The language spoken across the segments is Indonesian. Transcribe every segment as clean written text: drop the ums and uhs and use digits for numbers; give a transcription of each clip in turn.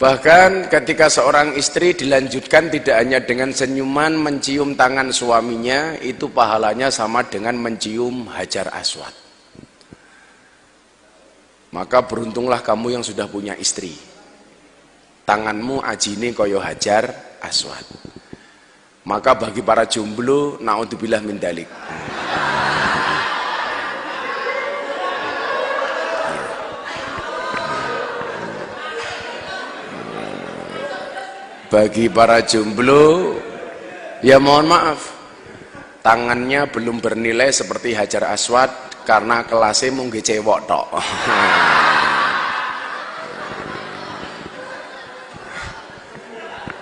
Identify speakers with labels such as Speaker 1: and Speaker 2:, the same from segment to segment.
Speaker 1: Bahkan ketika seorang istri dilanjutkan tidak hanya dengan senyuman mencium tangan suaminya, itu pahalanya sama dengan mencium Hajar Aswad. Maka beruntunglah kamu yang sudah punya istri. Tanganmu ajine koyo Hajar Aswad. Maka bagi para jomblo, naudzubillah min dalik. Bagi para jomblo, ya mohon maaf, tangannya belum bernilai seperti Hajar Aswad karena kelasnya mung cewek tok.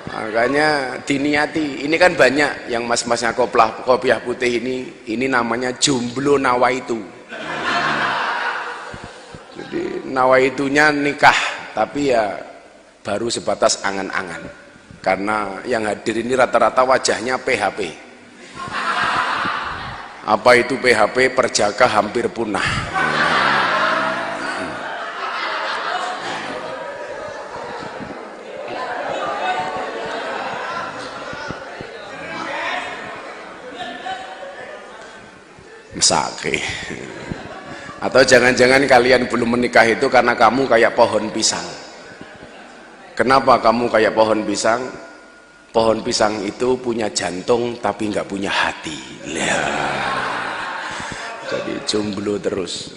Speaker 1: Makanya diniati, ini kan banyak yang mas-masnya kopiah putih ini namanya jomblo nawaitu. Jadi nawaitunya nikah, tapi ya baru sebatas angan-angan. Karena yang hadir ini rata-rata wajahnya PHP. Apa itu PHP? Perjaka hampir punah. Mesake. Atau jangan-jangan kalian belum menikah itu karena kamu kayak pohon pisang. Kenapa kamu kayak pohon pisang? Pohon pisang itu punya jantung tapi nggak punya hati. Jadi jomblo terus.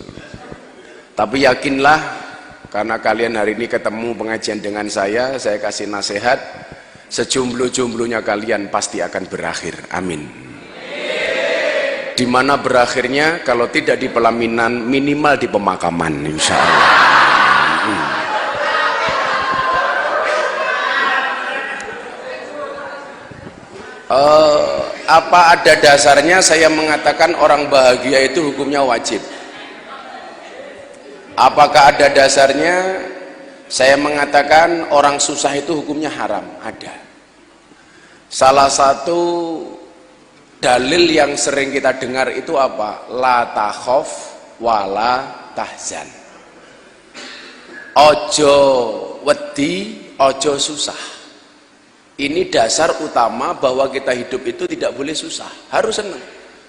Speaker 1: Tapi yakinlah, karena kalian hari ini ketemu pengajian dengan saya kasih nasihat, sejomblo-jomblonya kalian pasti akan berakhir. Amin. Di mana berakhirnya? Kalau tidak di pelaminan, minimal di pemakaman, insya Allah. Apa ada dasarnya saya mengatakan orang bahagia itu hukumnya wajib? Apakah ada dasarnya saya mengatakan orang susah itu hukumnya haram? Ada. Salah satu dalil yang sering kita dengar itu apa? La takhaf wala tahzan. Ojo wedi, ojo susah. Ini dasar utama bahwa kita hidup itu tidak boleh susah, harus senang.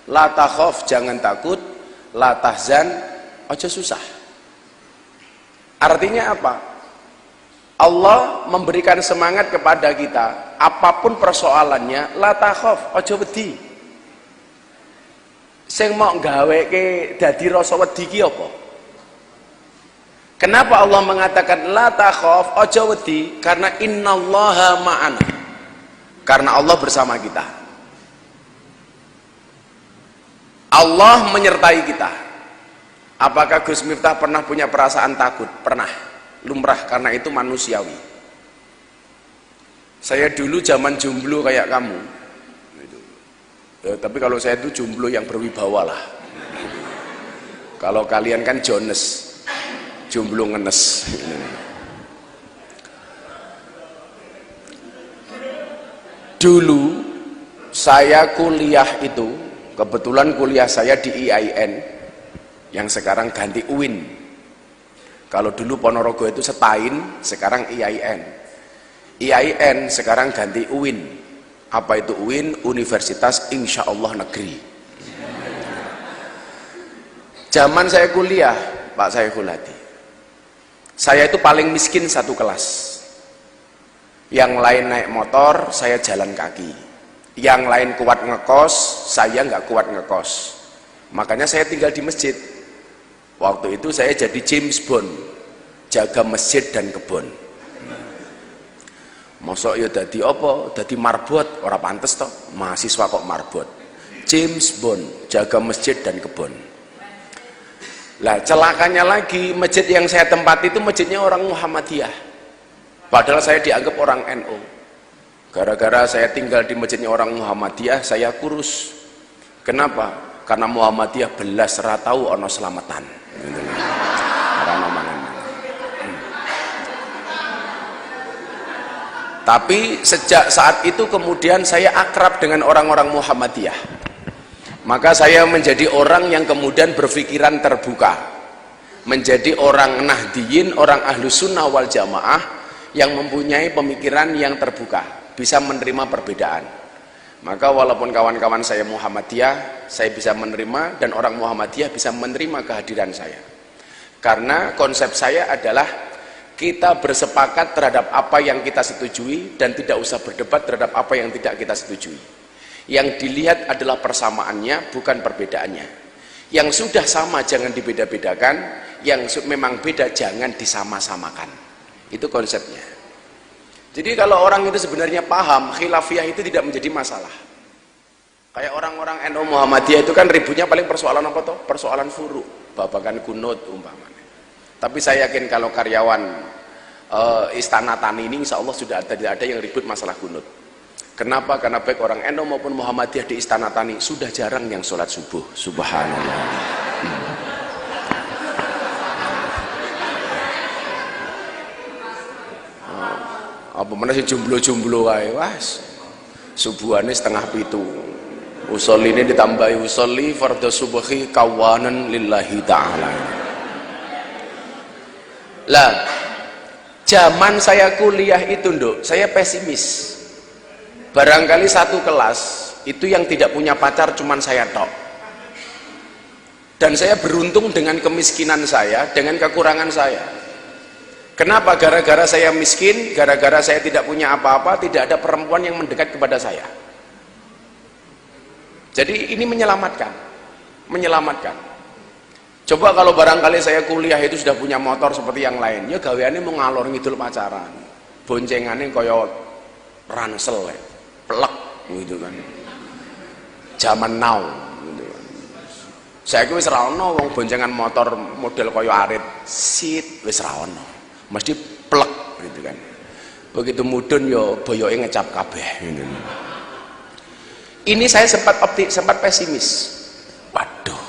Speaker 1: La takhaf, jangan takut. La tahzan, ojo susah. Artinya apa? Allah memberikan semangat kepada kita, apapun persoalannya, la takhaf, ojo wedi. Sing mau gaweke dadi rasa wedi ki apa? Kenapa Allah mengatakan la takhaf, ojo wedi? Karena innallaha ma'ana. Karena Allah bersama kita. Allah menyertai kita. Apakah Gus Miftah pernah punya perasaan takut? Pernah. Lumrah, karena itu manusiawi. Saya dulu zaman jomblo kayak kamu. Tapi kalau saya itu jomblo yang berwibawa lah. Kalau kalian kan Jones, jomblo ngenes. Dulu saya kuliah itu, kebetulan kuliah saya di IAIN, yang sekarang ganti UIN. Kalau dulu Ponorogo itu Setain, sekarang IAIN. IAIN sekarang ganti UIN. Apa itu UIN? Universitas Insya Allah Negeri. Zaman saya kuliah, Pak Saiful Hadi, saya itu paling miskin satu kelas. Yang lain naik motor, saya jalan kaki. Yang lain kuat ngekos, saya nggak kuat ngekos. Makanya saya tinggal di masjid. Waktu itu saya jadi James Bond, jaga masjid dan kebun. Mosok ya dadi apa? Dadi marbot, ora pantes toh. Mahasiswa kok marbot. James Bond, jaga masjid dan kebun. Lah celakanya lagi, masjid yang saya tempati itu masjidnya orang Muhammadiyah. Padahal saya dianggap orang NU. Gara-gara saya tinggal di masjidnya orang Muhammadiyah, saya kurus. Kenapa? Karena Muhammadiyah belas ratau ono selamatan. Tapi sejak saat itu kemudian saya akrab dengan orang-orang Muhammadiyah. Maka saya menjadi orang yang kemudian berpikiran terbuka. Menjadi orang Nahdiyin, orang Ahlus Sunnah wal Jamaah, yang mempunyai pemikiran yang terbuka, bisa menerima perbedaan. Maka walaupun kawan-kawan saya Muhammadiyah, saya bisa menerima, dan orang Muhammadiyah bisa menerima kehadiran saya. Karena konsep saya adalah kita bersepakat terhadap apa yang kita setujui dan tidak usah berdebat terhadap apa yang tidak kita setujui. Yang dilihat adalah persamaannya, bukan perbedaannya. Yang sudah sama jangan dibeda-bedakan, yang memang beda jangan disama-samakan. Itu konsepnya. Jadi kalau orang itu sebenarnya paham, khilafiyah itu tidak menjadi masalah. Kayak orang-orang NU Muhammadiyah itu kan ributnya paling persoalan apa toh? Persoalan furu, babakan kunut umpamanya. Tapi saya yakin kalau karyawan Istana Tani ini insya Allah sudah tidak ada yang ribut masalah kunut. Kenapa? Karena baik orang NU maupun Muhammadiyah di Istana Tani sudah jarang yang sholat subuh. Subhanallah. Apa mana sih jomblo-jomblo wae was subuhane setengah pitu usolli ini ditambahi usolli fardhu subhi kawanan lillahi ta'ala. Lah zaman saya kuliah itu nduk saya pesimis, barangkali satu kelas itu yang tidak punya pacar cuman saya tok, dan saya beruntung dengan kemiskinan saya, dengan kekurangan saya. Kenapa? Gara-gara saya miskin, gara-gara saya tidak punya apa-apa, tidak ada perempuan yang mendekat kepada saya. Jadi ini menyelamatkan. Coba kalau barangkali saya kuliah itu sudah punya motor seperti yang lain, ya gaweannya mau ngalor ngidul pacaran, boncengannya kaya ransel, plek gitu kan. Zaman now gitu kan. Saya wis ra ono wong boncengan motor model kaya arit, sit wis ra ono. Mesti plek gitu kan. Begitu mudun yo boyoke ngecap kabeh gitu. Ini saya sempat pesimis. Waduh,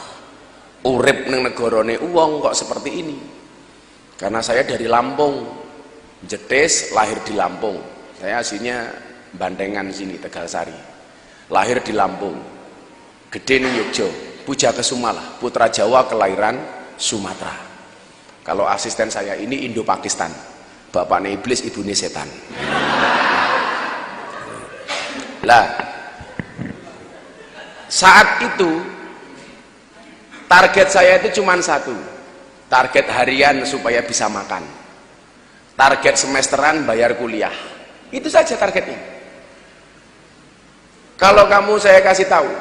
Speaker 1: urip ning negarane wong kok seperti ini. Karena saya dari Lampung, Jetis, lahir di Lampung. Saya aslinya Bandengan sini, Tegalsari. Lahir di Lampung, gede ning Yogyo, Pujakesumala, putra Jawa kelahiran Sumatera. Kalau asisten saya ini Indo-Pakistan, bapaknya iblis, ibunya setan. Lah, saat itu target saya itu cuma satu, target harian supaya bisa makan, target semesteran bayar kuliah, itu saja targetnya. Kalau kamu saya kasih tahu,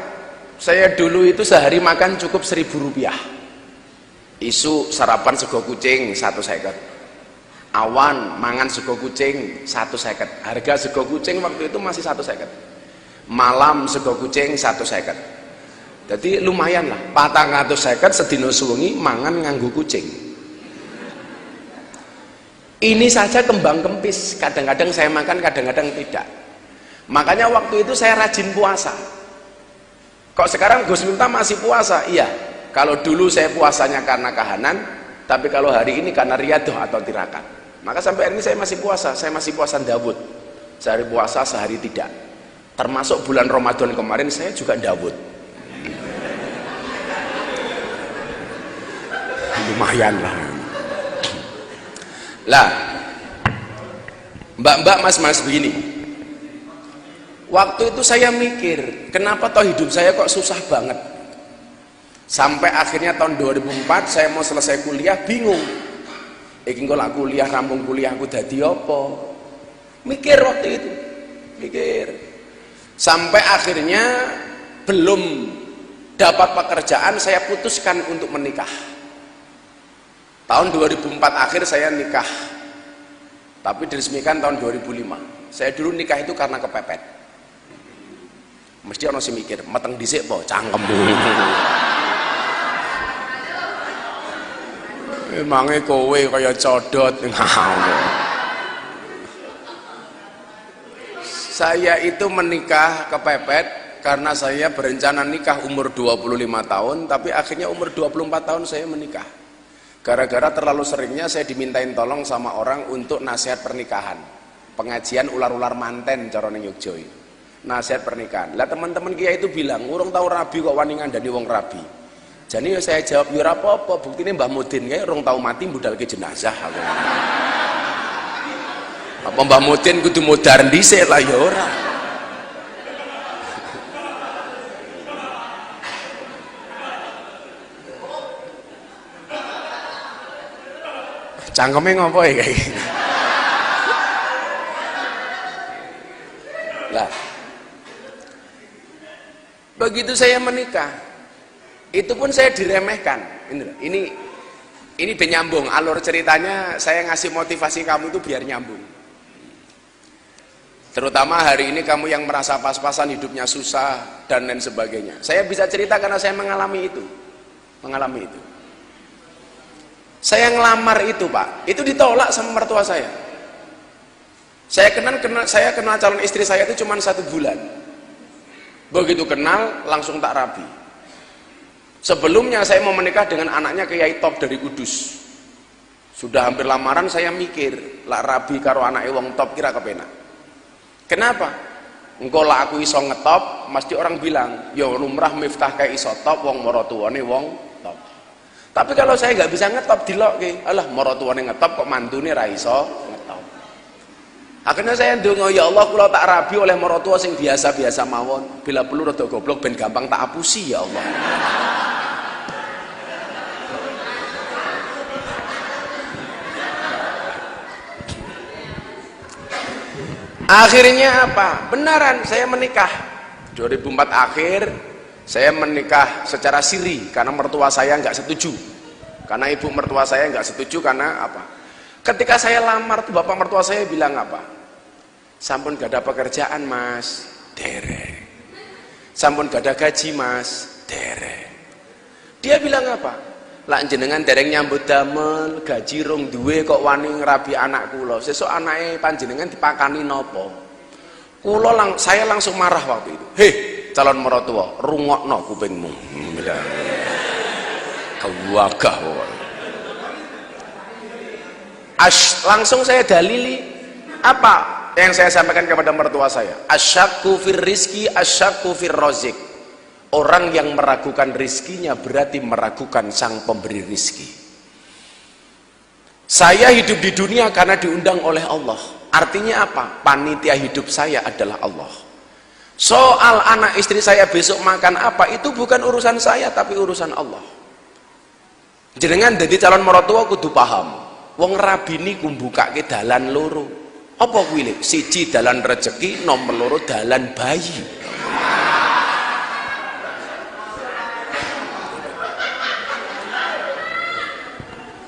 Speaker 1: saya dulu itu sehari makan cukup 1.000 rupiah. Isu sarapan sego kucing 1,50, awan mangan sego kucing 1,50, harga sego kucing waktu itu masih 1,50, malam sego kucing 1,50. Jadi lumayan lah, 450 sedina suwengi mangan nganggo kucing. Ini saja kembang kempis, kadang-kadang saya makan, kadang-kadang tidak. Makanya waktu itu saya rajin puasa. Kok sekarang Gus Miftah masih puasa? Iya. Kalau dulu saya puasanya karena kahanan, tapi kalau hari ini karena riyadoh atau tirakat. Maka sampai hari ini saya masih puasa Dawud. Sehari puasa, sehari tidak. Termasuk bulan Ramadan kemarin saya juga Dawud. Lumayan lah. Lah, mbak-mbak, mas-mas begini. Waktu itu saya mikir, kenapa toh hidup saya kok susah banget? Sampai akhirnya tahun 2004 saya mau selesai kuliah bingung. Iki engko lak kuliah rampung kuliahku dadi apa? Mikir waktu itu. Mikir. Sampai akhirnya belum dapat pekerjaan saya putuskan untuk menikah. Tahun 2004 akhir saya nikah. Tapi diresmikan tahun 2005. Saya dulu nikah itu karena kepepet. Mesti orang sih mikir, meteng dhisik po cangkem. Emangnya kowe kaya codot. Saya itu menikah kepepet karena saya berencana nikah umur 25 tahun, tapi akhirnya umur 24 tahun saya menikah. Gara-gara terlalu seringnya saya dimintain tolong sama orang untuk nasihat pernikahan. Pengajian ular-ular manten cara ning Yogyo. Nasihat pernikahan. Lah teman-teman kiai itu bilang, "Urung tau rabi kok wani ngandani wong rabi." Jadi saya jawab, ya apa-apa, buktinya Mbah Mudin kayak orang tahu mati budal ke jenazah. Apa Mbah Mudin kudu modar dhisik lah ya ora. Cangkeme ngopo ya kayak gini? Lah, begitu saya menikah, itu pun saya diremehkan. Ini ben nyambung. Alur ceritanya saya ngasih motivasi kamu itu biar nyambung. Terutama hari ini kamu yang merasa pas-pasan hidupnya susah dan lain sebagainya. Saya bisa cerita karena saya mengalami itu. Saya ngelamar itu Pak, itu ditolak sama mertua saya. Saya kenal calon istri saya itu cuma 1 bulan. Begitu kenal langsung tak rabi. Sebelumnya saya mau menikah dengan anaknya Kiai top dari Kudus. Sudah hampir lamaran saya mikir, lak rabi karo anake wong top kira kepenak. Kenapa? Engko lak aku iso ngetop, mesti orang bilang, ya lumrah Miftah kayak iso top wong maratuwane wong top. Tapi kalau saya nggak bisa ngetop dilokke, alah maratuwane ngetop kok mantune ra iso ngetop. Akhirnya saya ndonga, ya Allah kula tak rabi oleh maratua sing biasa-biasa mawon. Bila perlu rada goblok ben gampang tak apusi ya Allah. Akhirnya apa? Benaran saya menikah 2004 akhir. Saya menikah secara siri karena mertua saya nggak setuju, karena ibu mertua saya nggak setuju. Karena apa? Ketika saya lamar tuh bapak mertua saya bilang apa? Sampun gak ada pekerjaan mas, dereng. Sampun gak ada gaji mas, dereng. Dia bilang apa? Lak jenengan dereng nyambut damel, gaji rong duwe kok wani ngerabi anak kula. Sesuk anake panjenengan dipakani nopo? Saya langsung marah waktu itu. Heh, calon mertua, rungokno kupingmu. Kewagah. Langsung saya dalili apa yang saya sampaikan kepada mertua saya. Asyakku fir rizki, asyakku fir rozik. Orang yang meragukan rizkinya berarti meragukan sang pemberi rizki. Saya hidup di dunia karena diundang oleh Allah. Artinya apa? Panitia hidup saya adalah Allah. Soal anak istri saya besok makan apa, itu bukan urusan saya tapi urusan Allah. Jenengan jadi calon mertua kudu paham. Wong rabini kumbukake dalan loro. Apa kuwi lho? Siji dalan rezeki, nomor loro dalan bayi.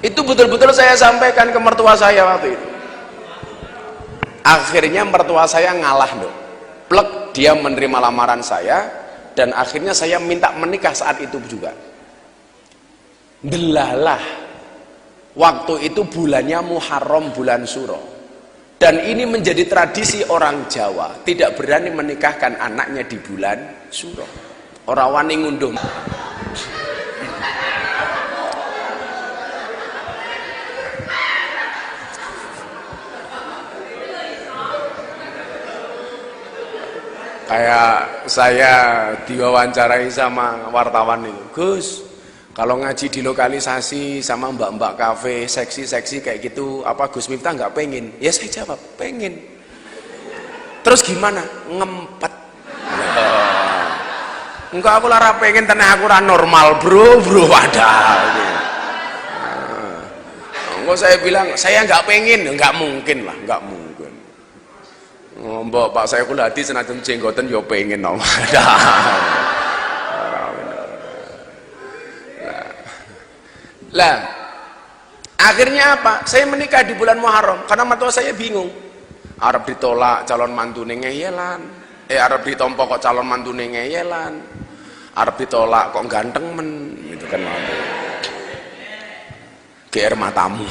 Speaker 1: Itu betul-betul saya sampaikan ke mertua saya waktu itu. Akhirnya mertua saya ngalah dong. Plek, dia menerima lamaran saya dan akhirnya saya minta menikah saat itu juga. Delalah. Waktu itu bulannya Muharram, bulan Suro. Dan ini menjadi tradisi orang Jawa, tidak berani menikahkan anaknya di bulan Suro. Orang wani ngunduh. Kayak saya diwawancarai sama wartawan itu, Gus, kalau ngaji di lokalisasi sama mbak-mbak kafe seksi-seksi kayak gitu, apa Gus Miftah nggak pengen? Ya saya jawab, pengen. Terus gimana? Ngempet. Enggak, aku lara pengen, tanah aku ora normal bro, ada. Enggak, saya bilang, saya nggak pengen, nggak mungkin lah, nggak mungkin. Mbak Pak saya kulati senajan jenggoten yo pengen nom. Lah, akhirnya apa? Saya menikah di bulan Muharram karena mertua saya bingung. Arab ditolak calon mantune ngeyelan. Arab ditompo kok calon mantune ngeyelan. Arab ditolak kok ganteng men, gitu kan mampu. GR matamu.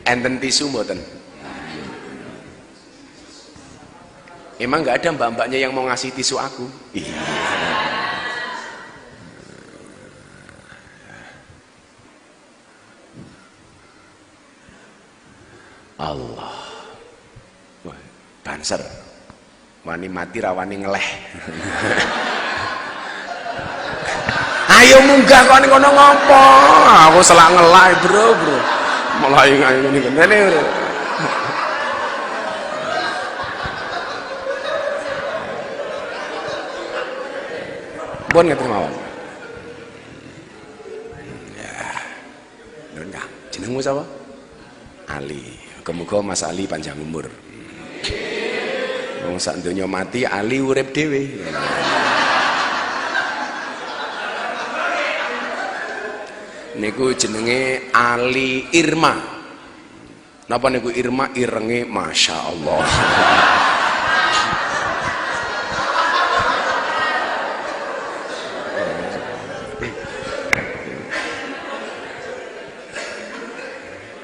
Speaker 1: Enten tisu mboten? Emang nggak ada mbak-mbaknya yang mau ngasih tisu aku? Iya. Allah. Wah, banser. Wani mati rawani ngeleh. ayo munggah kok ning kono ngopo? Aku selak ngelak, Bro. Mulai ayo ngene ngene. Bon ngaten mawon. Ya. Nun Kang, jenengmu sapa? Ali. Muga-muga Mas Ali panjang umur. Wong sak donya mati, Ali urip dhewe. Niku jenenge Ali Irma. Napa niku Irma? Irenge Masya Allah.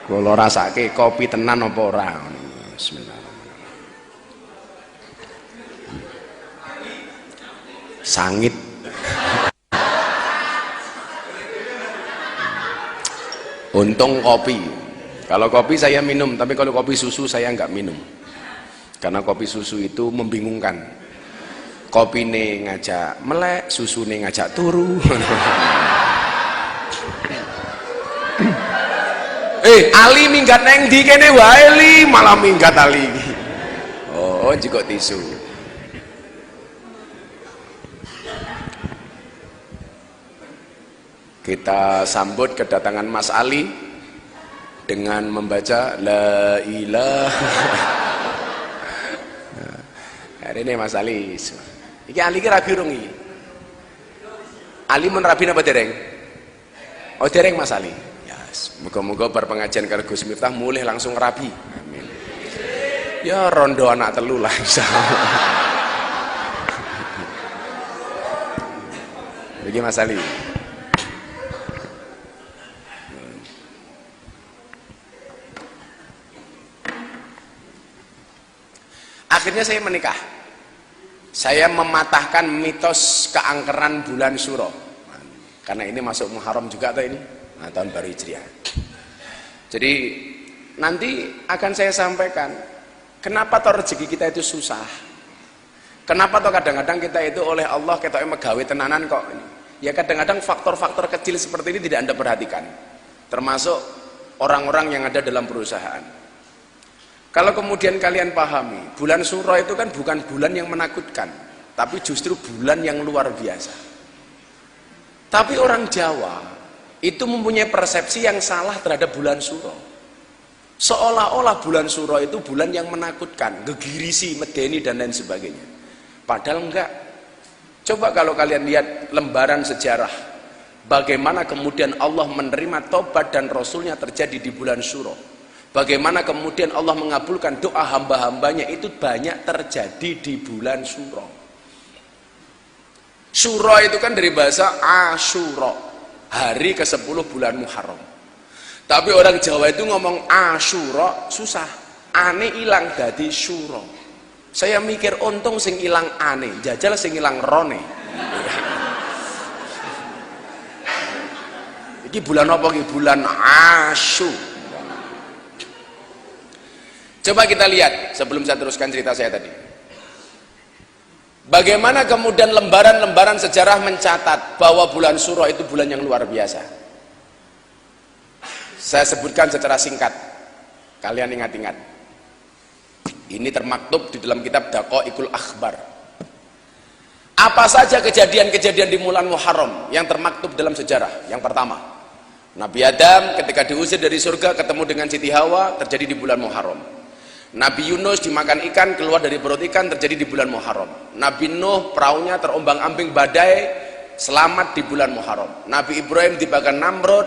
Speaker 1: Kula rasake kopi tenan apa ora? Bismillahirrahmanirrahim. Sangit. Untung kopi. Kalau kopi saya minum, tapi kalau kopi susu saya nggak minum. Karena kopi susu itu membingungkan. Kopi nih ngajak melek, susu nih ngajak turu. Ali minggat neng di kene wae li, malah minggat Ali. Oh, jiko tisu. Kita sambut kedatangan Mas Ali dengan membaca la ilaha. Hari ini Mas Ali. Iki Ali ki rabi urung iki. Ali mun rabi napa dereng? Oh, dereng Mas Ali. Moga-moga bar pengajian karo Gus Miftah mulih langsung rabi. Amin. Ya rondo anak telu lah insyaallah. Bagi Mas Ali. Akhirnya saya menikah. Saya mematahkan mitos keangkeran bulan Suro. Karena ini masuk Muharram juga atau ini? Nah, tahun baru Hijriah. Jadi nanti akan saya sampaikan kenapa toh rezeki kita itu susah, kenapa toh kadang-kadang kita itu oleh Allah kita megawe tenanan kok. Ya kadang-kadang faktor-faktor kecil seperti ini tidak Anda perhatikan, termasuk orang-orang yang ada dalam perusahaan. Kalau kemudian kalian pahami bulan Suro itu kan bukan bulan yang menakutkan, tapi justru bulan yang luar biasa. Tapi orang Jawa itu mempunyai persepsi yang salah terhadap bulan Suro. Seolah-olah bulan Suro itu bulan yang menakutkan, gegirisi, medeni dan lain sebagainya. Padahal enggak. Coba kalau kalian lihat lembaran sejarah, bagaimana kemudian Allah menerima tobat dan Rasulnya terjadi di bulan Suro. Bagaimana kemudian Allah mengabulkan doa hamba-hambanya itu banyak terjadi di bulan Suro. Suro itu kan dari bahasa Asyura, hari ke-10 bulan Muharram. Tapi orang Jawa itu ngomong Asyura susah, ane ilang dadi Syuro. Saya mikir untung sing ilang ane, jajal sing ilang rone. Iki bulan apa iki? Bulan Asyu. Coba kita lihat sebelum saya teruskan cerita saya tadi. Bagaimana kemudian lembaran-lembaran sejarah mencatat bahwa bulan Suro itu bulan yang luar biasa. Saya sebutkan secara singkat, kalian ingat-ingat. Ini termaktub di dalam kitab Daqaiqul Akhbar. Apa saja kejadian-kejadian di bulan Muharram yang termaktub dalam sejarah? Yang pertama, Nabi Adam ketika diusir dari surga ketemu dengan Siti Hawa terjadi di bulan Muharram. Nabi Yunus dimakan ikan keluar dari perut ikan terjadi di bulan Muharram. Nabi Nuh perahunya terombang-ambing badai selamat di bulan Muharram. Nabi Ibrahim dibakar Namrud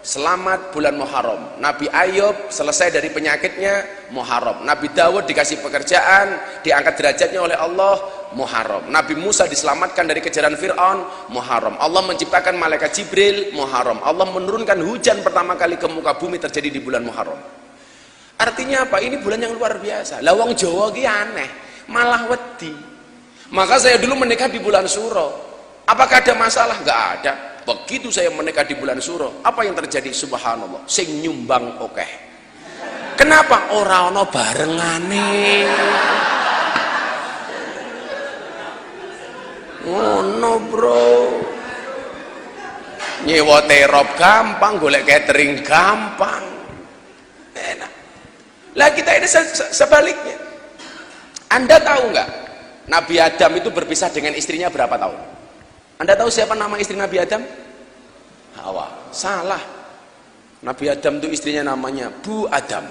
Speaker 1: selamat bulan Muharram. Nabi Ayub selesai dari penyakitnya Muharram. Nabi Dawud dikasih pekerjaan diangkat derajatnya oleh Allah Muharram. Nabi Musa diselamatkan dari kejaran Fir'aun Muharram. Allah menciptakan malaikat Jibril Muharram. Allah menurunkan hujan pertama kali ke muka bumi terjadi di bulan Muharram. Artinya apa? Ini bulan yang luar biasa. Lawang Jawa ki aneh, malah wedi. Maka saya dulu menikah di bulan Suro. Apakah ada masalah? Enggak ada. Begitu saya menikah di bulan Suro, apa yang terjadi? Subhanallah, sing nyumbang okeh. Kenapa? Ora ono barengane. Oh no bro. nyewa terop gampang, golek catering gampang, enak. Lah kita ini sebaliknya. Anda tahu nggak, Nabi Adam itu berpisah dengan istrinya berapa tahun? Anda tahu siapa nama istri Nabi Adam? Hawa. Salah. Nabi Adam itu istrinya namanya Bu Adam.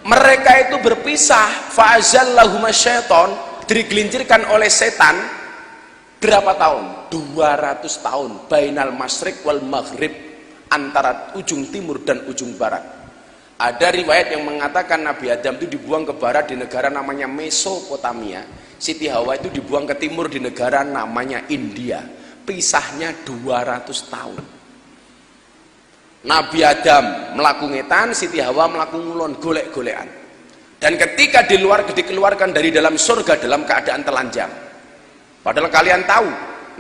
Speaker 1: Mereka itu berpisah, fa'azallahuma syaiton, digelincirkan oleh setan berapa tahun? 200 tahun. Bainal masyriq wal maghrib, antara ujung timur dan ujung barat. Ada riwayat yang mengatakan Nabi Adam itu dibuang ke barat di negara namanya Mesopotamia. Siti Hawa itu dibuang ke timur di negara namanya India. Pisahnya 200 tahun. Nabi Adam melaku ngetan, Siti Hawa melaku ngulon, golek-golekan. Dan ketika dikeluarkan dari dalam surga dalam keadaan telanjang. Padahal kalian tahu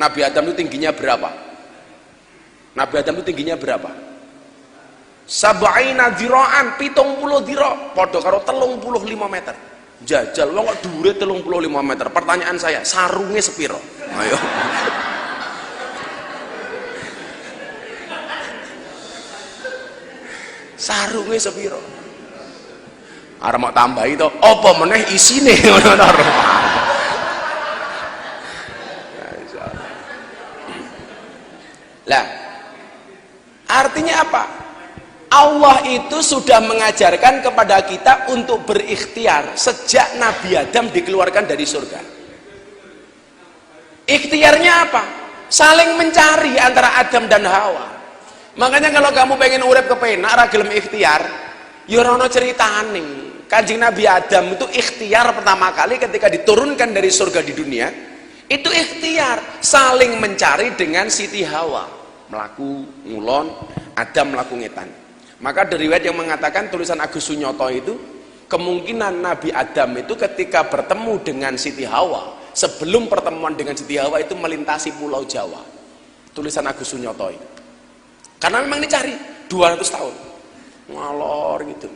Speaker 1: Nabi Adam itu tingginya berapa? Nabi Adam itu tingginya berapa? Sab'ina dhira'an, 70 dhira', padha karo 35 meter. Jajal wong kok dhuwure 35 meter. Pertanyaan saya, sarunge sepiro? Ayo. Sarunge sepiro? Arep mau tambahi to, apa meneh isine ngono to. Lah, artinya apa? Allah itu sudah mengajarkan kepada kita untuk berikhtiar sejak Nabi Adam dikeluarkan dari surga. Ikhtiarnya apa? Saling mencari antara Adam dan Hawa. Makanya kalau kamu pengen urip kepenak ra gelem ikhtiar, ya ora ono ceritane. Kanjeng Nabi Adam itu ikhtiar pertama kali ketika diturunkan dari surga di dunia. Itu ikhtiar, saling mencari dengan Siti Hawa. Melaku ngulon, Adam melaku ngetan. Maka dari riwayat yang mengatakan tulisan Agus Sunyoto itu, kemungkinan Nabi Adam itu ketika bertemu dengan Siti Hawa, sebelum pertemuan dengan Siti Hawa itu melintasi Pulau Jawa. Tulisan Agus Sunyoto itu. Karena memang dicari 200 tahun. Ngalor gitu.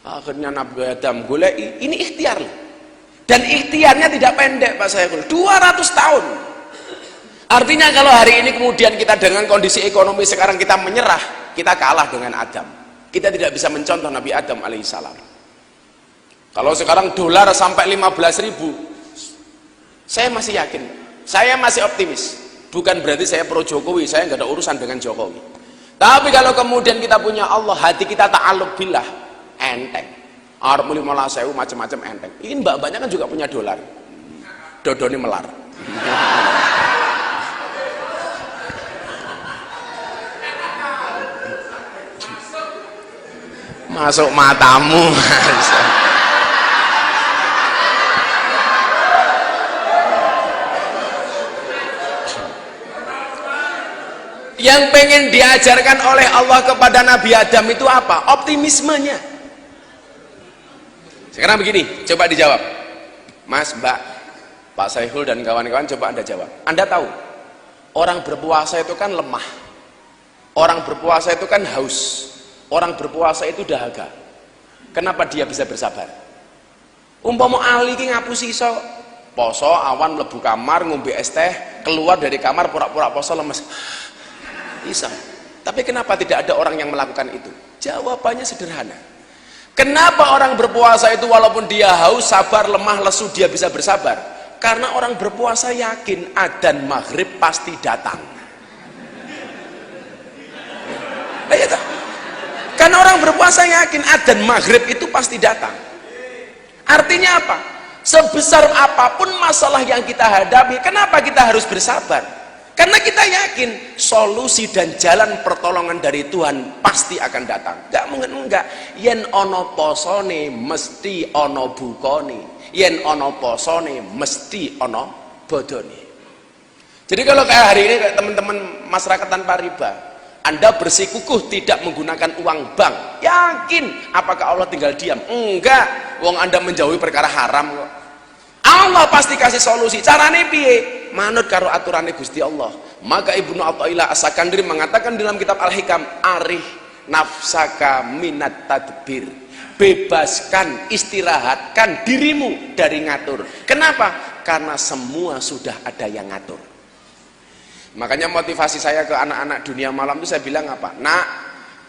Speaker 1: Akhirnya Nabi Adam golek, ini ikhtiar loh. Dan ikhtiarnya tidak pendek Pak Saiful, 200 tahun. Artinya kalau hari ini kemudian kita dengan kondisi ekonomi sekarang kita menyerah, kita kalah dengan Adam. Kita tidak bisa mencontoh Nabi Adam alaihissalam. Kalau sekarang dolar sampai 15.000, saya masih yakin, saya masih optimis. Bukan berarti saya pro Jokowi, saya nggak ada urusan dengan Jokowi. Tapi kalau kemudian kita punya Allah, hati kita ta'alluq billah, enteng. Arab 15.000 macam-macam enteng. Ini mbak-mbaknya kan juga punya dolar. Dodoni melar. Masuk matamu. Yang pengen diajarkan oleh Allah kepada Nabi Adam itu apa? Optimismenya. Sekarang begini, coba dijawab. Mas, Mbak, Pak Saiful dan kawan-kawan, coba Anda jawab. Anda tahu, orang berpuasa itu kan lemah. Orang berpuasa itu kan haus. Orang berpuasa itu dahaga. Kenapa dia bisa bersabar? Umpama Ali ki ngapusi iso poso awan mlebu kamar ngombe es teh, keluar dari kamar pura-pura poso lemes. Bisa. Tapi kenapa tidak ada orang yang melakukan itu? Jawabannya sederhana. Kenapa orang berpuasa itu walaupun dia haus, sabar, lemah, lesu, dia bisa bersabar? Karena orang berpuasa yakin adzan maghrib pasti datang. Karena orang berpuasa yakin adzan maghrib itu pasti datang. Artinya apa? Sebesar apapun masalah yang kita hadapi, kenapa kita harus bersabar? Karena kita yakin solusi dan jalan pertolongan dari Tuhan pasti akan datang. Gak mungkin enggak. Yen ono posone mesti ono bukone. Yen ono posone mesti ono bodone. Jadi kalau kayak hari ini kayak teman-teman masyarakat tanpa riba, Anda bersikukuh tidak menggunakan uang bank, yakin apakah Allah tinggal diam? Enggak. Wong Anda menjauhi perkara haram kok. Allah pasti kasih solusi. Carane piye? Manut karo aturane Gusti Allah. Maka Ibnu Athaillah As-Sakandari mengatakan dalam kitab Al-Hikam, arih nafsaka minat tadbir. Bebaskan, istirahatkan dirimu dari ngatur. Kenapa? Karena semua sudah ada yang ngatur. Makanya motivasi saya ke anak-anak dunia malam itu saya bilang apa? Nak,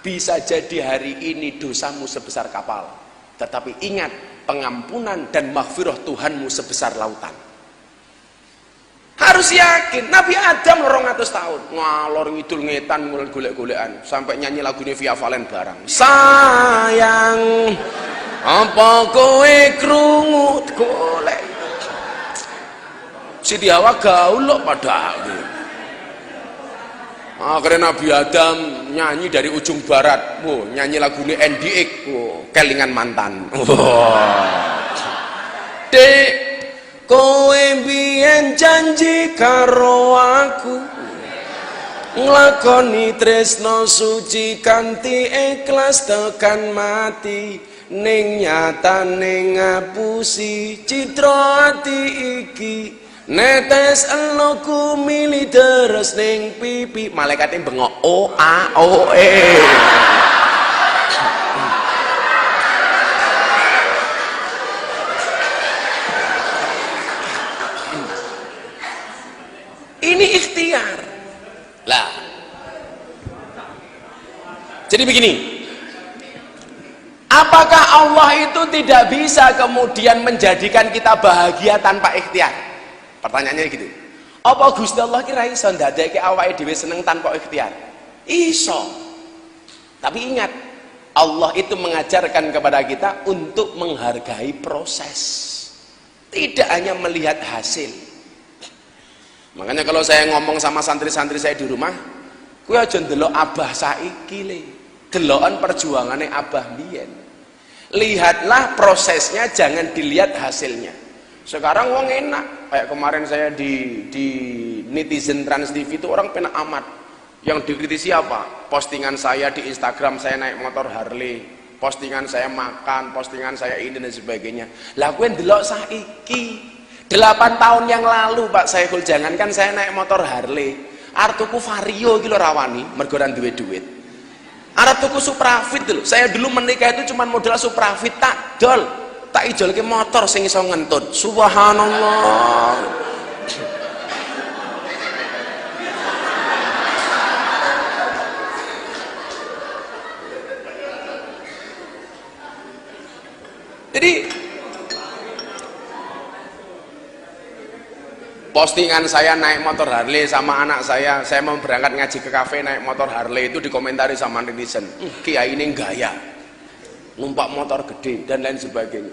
Speaker 1: bisa jadi hari ini dosamu sebesar kapal, tetapi ingat pengampunan dan maghfirah Tuhanmu sebesar lautan. Harus yakin. Nabi Adam 200 tahun ngalor ngidul ngetan golek-golekan sampai nyanyi lagu ini Via Valen barang. Sayang, apa kowe krungu golek? Siti Hawa gaul lho padahal. Akhirnya Nabi Adam nyanyi dari ujung barat, nyanyi lagu ini NDX, kelingan mantan. Dek, kowe biyen janji karo aku, nglakoni tresno suci kanthi ikhlas tekan mati, ning nyatane ngapusi citra ati iki. Netes eloku mili deres ning pipi, malaikatnya bengok o a o e. Ini ikhtiar lah. Jadi begini, apakah Allah itu tidak bisa kemudian menjadikan kita bahagia tanpa ikhtiar? Pertanyaannya gitu. Apa Gusti Allah kira iso ndadekake awake dhewe seneng tanpa ikhtiar? Iso. Tapi ingat, Allah itu mengajarkan kepada kita untuk menghargai proses, tidak hanya melihat hasil. Makanya kalau saya ngomong sama santri-santri saya di rumah, kowe aja ndelok abah saiki le, deloken perjuangane abah biyen. Lihatlah prosesnya, jangan dilihat hasilnya. Sekarang wong enak, kayak kemarin saya di netizen Trans TV itu orang penak amat. Yang dikritisi apa? Postingan saya di Instagram saya naik motor Harley, postingan saya makan, postingan saya ini dan sebagainya. Lah kowe ndelok saiki 8 tahun yang lalu Pak Saiful, jangankan saya naik motor Harley, arep tuku Vario iki lho rawani mergo ora duwe duit. Arep tuku Suprafit lho. Saya dulu menikah itu cuma modal Suprafit tak dol. Tak ijolke motor sing iso ngentut. Subhanallah. Jadi postingan saya naik motor Harley sama anak saya mau berangkat ngaji ke kafe naik motor Harley, itu dikomentari sama netizen, kiai ini gaya numpak motor gede dan lain sebagainya.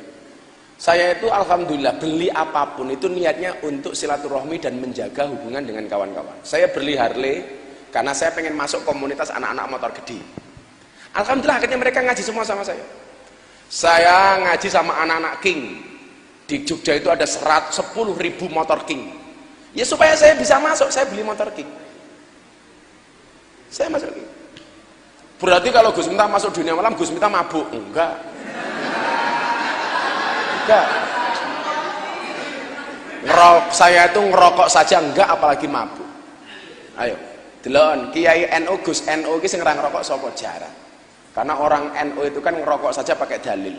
Speaker 1: Saya itu alhamdulillah beli apapun itu niatnya untuk silaturahmi dan menjaga hubungan dengan kawan-kawan. Saya beli Harley karena saya pengen masuk komunitas anak-anak motor gede. Alhamdulillah akhirnya mereka ngaji semua sama saya. Saya ngaji sama anak-anak King. Di Jogja itu ada 10.000 motor King. Ya supaya saya bisa masuk, saya beli motor King. Saya masuk King. Berarti kalau Gus Miftah masuk dunia malam, Gus Miftah mabuk? Enggak. Enggak. Saya itu ngerokok saja enggak, apalagi mabuk. Ayo, delon Kiai NU Gus NU iki sing ora ngerokok sapa jarang. Karena orang NU itu kan ngerokok saja pakai dalil.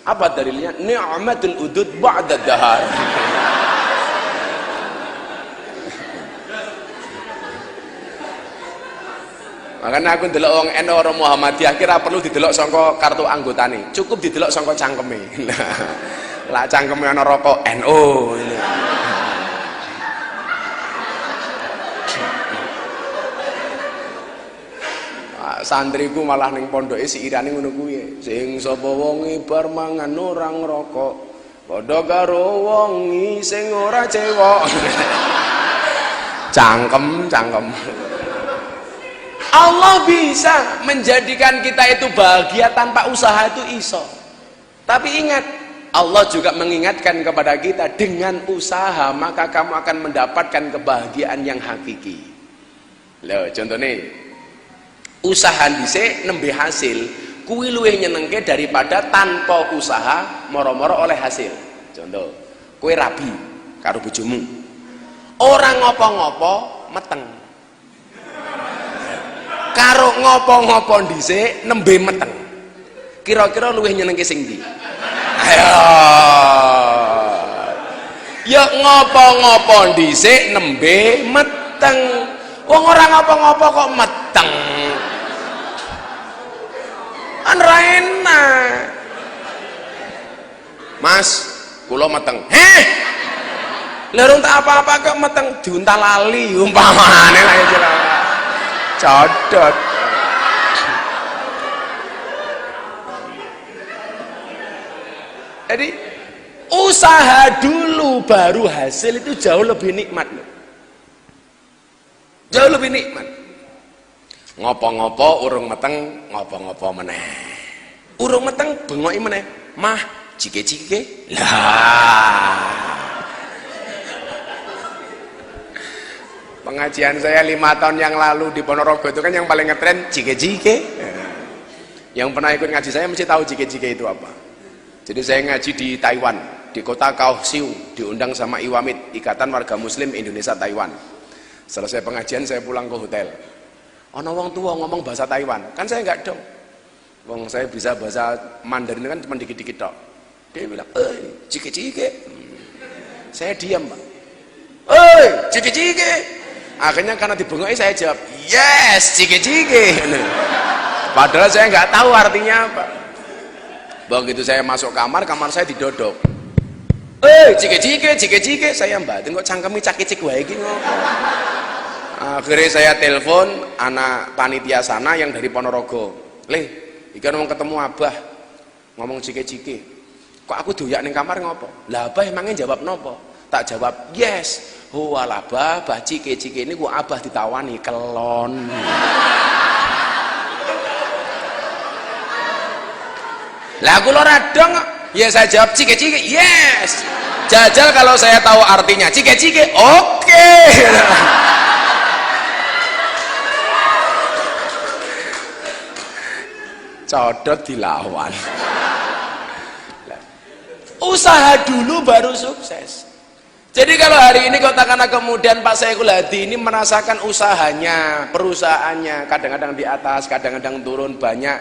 Speaker 1: Apa dalilnya? Ni'matul udud ba'da dahar. Makanya aku ndelok wong NU orang Muhammadiyah kira perlu didelok sangka kartu anggotane, cukup didelok sangka cangkeme. Lah cangkeme ana rokok NU. Santriku malah ning pondoke siirane ngono kuwi. Sing sapa wonge bar mangan ora ngrokok, padha karo wong sing ora cewek. Cangkem. Allah bisa menjadikan kita itu bahagia tanpa usaha, itu iso. Tapi ingat, Allah juga mengingatkan kepada kita, dengan usaha maka kamu akan mendapatkan kebahagiaan yang hakiki. Loh, contohnya usaha dhisik nembe hasil kuwi luwih nyenengke daripada tanpa usaha moro-moro oleh hasil. Contoh, kowe rabi karo bojomu, orang ngopo-ngopo meteng, karo ngopo-ngopo dhisik nembe meteng, kira-kira luwih nyenengke sing ndi? Ayo, ya ngopo-ngopo dhisik nembe meteng. meteng. Wong ora ngapa-ngapa kok meteng. Kan ra enak. Mas, kula meteng. Heh. Lha tak apa-apa kok meteng diuntal lali umpamane lah ya. Codot. Jadi usaha dulu baru hasil itu jauh lebih nikmat loh. Jauh lebih nikmat. Ngopo-ngopo urung meteng, ngopo-ngopo meneh. Urung meteng bengoki meneh. Mah, cike-cike. Lah. Pengajian saya 5 tahun yang lalu di Ponorogo itu kan yang paling ngetren cike-cike. Yang pernah ikut ngaji saya mesti tahu cike-cike itu apa. Jadi saya ngaji di Taiwan, di kota Kaohsiung, diundang sama IWAMIT, Ikatan Warga Muslim Indonesia Taiwan. Selesai pengajian saya pulang ke hotel. Ono wong tua ngomong bahasa Taiwan, kan saya nggak dong. Wong saya bisa bahasa Mandarin kan cuma dikit-dikit tok. Dia bilang, cike-cike. Saya diam, Pak. Cike-cike. Akhirnya karena dibengoi saya jawab, yes, cike-cike. Padahal saya nggak tahu artinya apa. Begitu saya masuk kamar saya didodok. Cike-cike, cike-cike. Saya mbaten kok cangkemi cak-cik wae iki ngopo. Akhirnya saya telepon anak panitia sana yang dari Ponorogo. "Le, iki mau ketemu Abah. Ngomong cike-cike. Kok aku doyak ning kamar ngopo?" Lah Abah emangnya jawab nopo? Tak jawab, "Yes. Walah Abah, bah cike-cike ini gua Abah ditawani kelon." Lah aku ora dong. Ya saya jawab cike-cike, yes. Jajal kalau saya tahu artinya cike-cike, oke. Codot dilawan. Usaha dulu baru sukses. Jadi kalau hari ini katakanlah kemudian Pak Syekhul Hadi ini merasakan usahanya, perusahaannya kadang-kadang di atas, kadang-kadang turun banyak.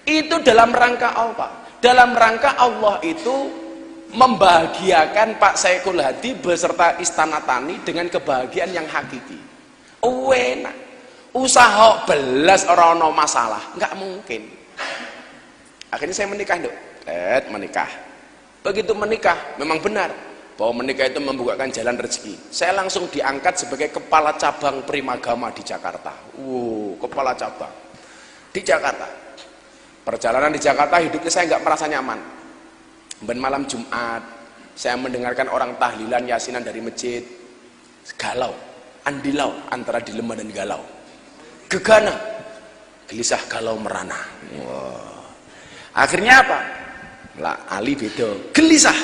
Speaker 1: Itu dalam rangka apa? Dalam rangka Allah itu membahagiakan Pak Syekhul Hadi beserta Istana Tani dengan kebahagiaan yang hakiki. Enak. Usaha belas orang no masalah, nggak mungkin. Akhirnya saya menikah, Dok. Menikah. Begitu menikah, memang benar bahwa menikah itu membukakan jalan rezeki. Saya langsung diangkat sebagai kepala cabang Primagama di Jakarta. Kepala cabang di Jakarta. Perjalanan di Jakarta hidupnya saya nggak merasa nyaman. Ben malam Jumat saya mendengarkan orang tahlilan yasinan dari masjid. Galau, andilau antara dilema dan galau. Gegana, gelisah galau merana. Akhirnya apa? Lah Ali beda, gelisah,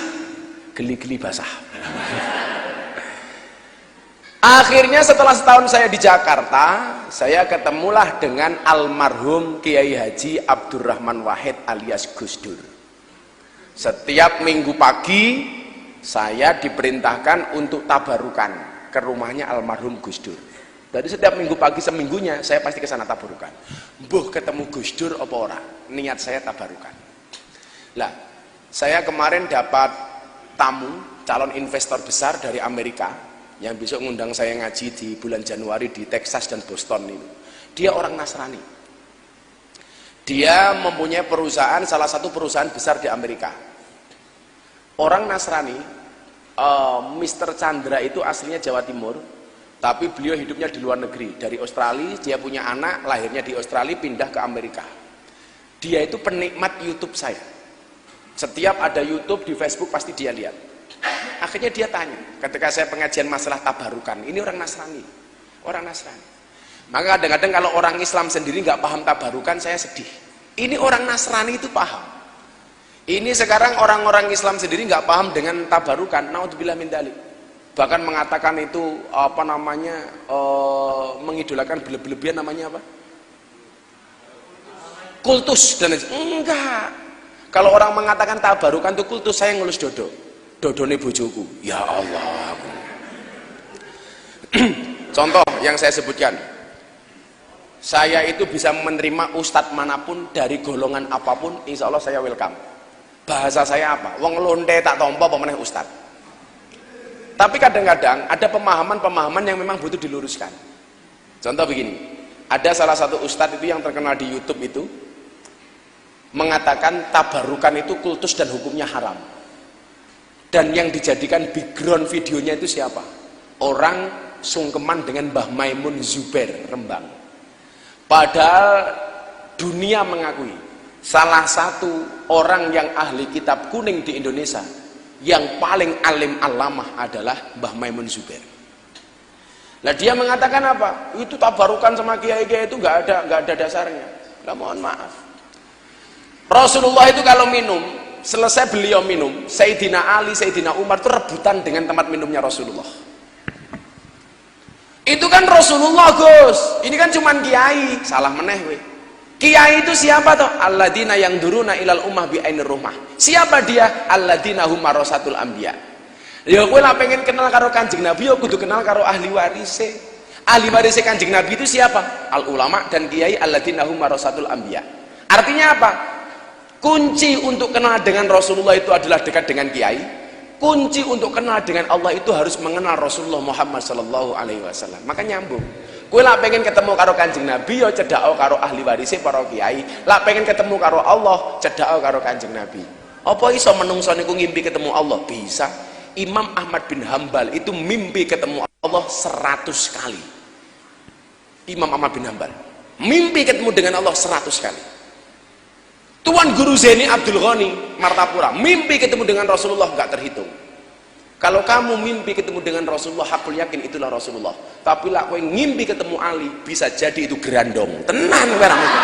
Speaker 1: geli-geli basah. Akhirnya setelah setahun saya di Jakarta, saya ketemulah dengan almarhum Kiai Haji Abdurrahman Wahid alias Gus Dur. Setiap minggu pagi saya diperintahkan untuk tabarukan ke rumahnya almarhum Gus Dur. Jadi setiap minggu pagi seminggunya saya pasti ke sana tabarukan. Mbuh ketemu Gus Dur apa ora? Niat saya tabarukan. Lah, saya kemarin dapat tamu calon investor besar dari Amerika yang besok ngundang saya ngaji di bulan Januari di Texas dan Boston itu. Dia orang Nasrani. Dia mempunyai perusahaan, salah satu perusahaan besar di Amerika. Orang Nasrani, Mr. Chandra itu aslinya Jawa Timur, tapi beliau hidupnya di luar negeri. Dari Australia, dia punya anak, lahirnya di Australia, pindah ke Amerika. Dia itu penikmat YouTube saya. Setiap ada YouTube di Facebook pasti dia lihat. Akhirnya dia tanya, ketika saya pengajian masalah tabarukan, ini orang Nasrani, orang Nasrani. Maka kadang-kadang kalau orang Islam sendiri nggak paham tabarukan, saya sedih. Ini orang Nasrani itu paham. Ini sekarang orang-orang Islam sendiri nggak paham dengan tabarukan. Naudzubillah min dzalik. Bahkan mengatakan itu apa namanya, mengidolakan berlebihan, namanya apa? Kultus dan enggak. Kalau orang mengatakan tabarukan itu kultus, saya ngelus dodo. Dodone bojoku, ya Allah. Contoh yang saya sebutkan, saya itu bisa menerima ustadz manapun dari golongan apapun, insya Allah saya welcome. Bahasa saya apa? Wong lonte tak tompo apa meneh ustadz. Tapi kadang-kadang ada pemahaman-pemahaman yang memang butuh diluruskan. Contoh begini, ada salah satu ustadz itu yang terkenal di YouTube itu mengatakan tabarukan itu kultus dan hukumnya haram. Dan yang dijadikan background videonya itu siapa? Orang sungkeman dengan Mbah Maimun Zubair Rembang. Padahal dunia mengakui salah satu orang yang ahli kitab kuning di Indonesia yang paling alim alamah adalah Mbah Maimun Zubair. Nah dia mengatakan apa? Itu tabarukan sama kiai-kiai itu nggak ada dasarnya. Nah, mohon maaf. Rasulullah itu kalau minum, selesai beliau minum, Sayyidina Ali, Sayyidina Umar itu rebutan dengan tempat minumnya Rasulullah. Itu kan Rasulullah, Gus. Ini kan cuman kiai, salah meneh we. Kiai itu siapa toh? Alladzina yang duruna ilal ummah bi ainir rumah. Siapa dia? Alladzina hum warasatul anbiya. Ya kowe lah pengen kenal karo Kanjeng Nabi, ya kudu kenal karo ahli warise. Ahli warise Kanjeng Nabi itu siapa? Al ulama dan kiai alladzina hum warasatul anbiya. Artinya apa? Kunci untuk kenal dengan Rasulullah itu adalah dekat dengan kiai. Kunci untuk kenal dengan Allah itu harus mengenal Rasulullah Muhammad sallallahu alaihi wasallam. Maka nyambung. Kowe lak pengen ketemu karo Kanjeng Nabi ya cedhak karo ahli warise para kiai. Lak pengen ketemu karo Allah, cedhak karo Kanjeng Nabi. Apa iso menungso niku ngimpi ketemu Allah? Bisa. Imam Ahmad bin Hambal itu mimpi ketemu Allah 100 kali. Imam Ahmad bin Hambal mimpi ketemu dengan Allah 100 kali. Tuan Guru Zaini Abdul Ghani Martapura mimpi ketemu dengan Rasulullah nggak terhitung. Kalau kamu mimpi ketemu dengan Rasulullah, hakul yakin itulah Rasulullah. Tapi lah kowe ngimpi ketemu Ali, bisa jadi itu gerandong. Tenan barang itu.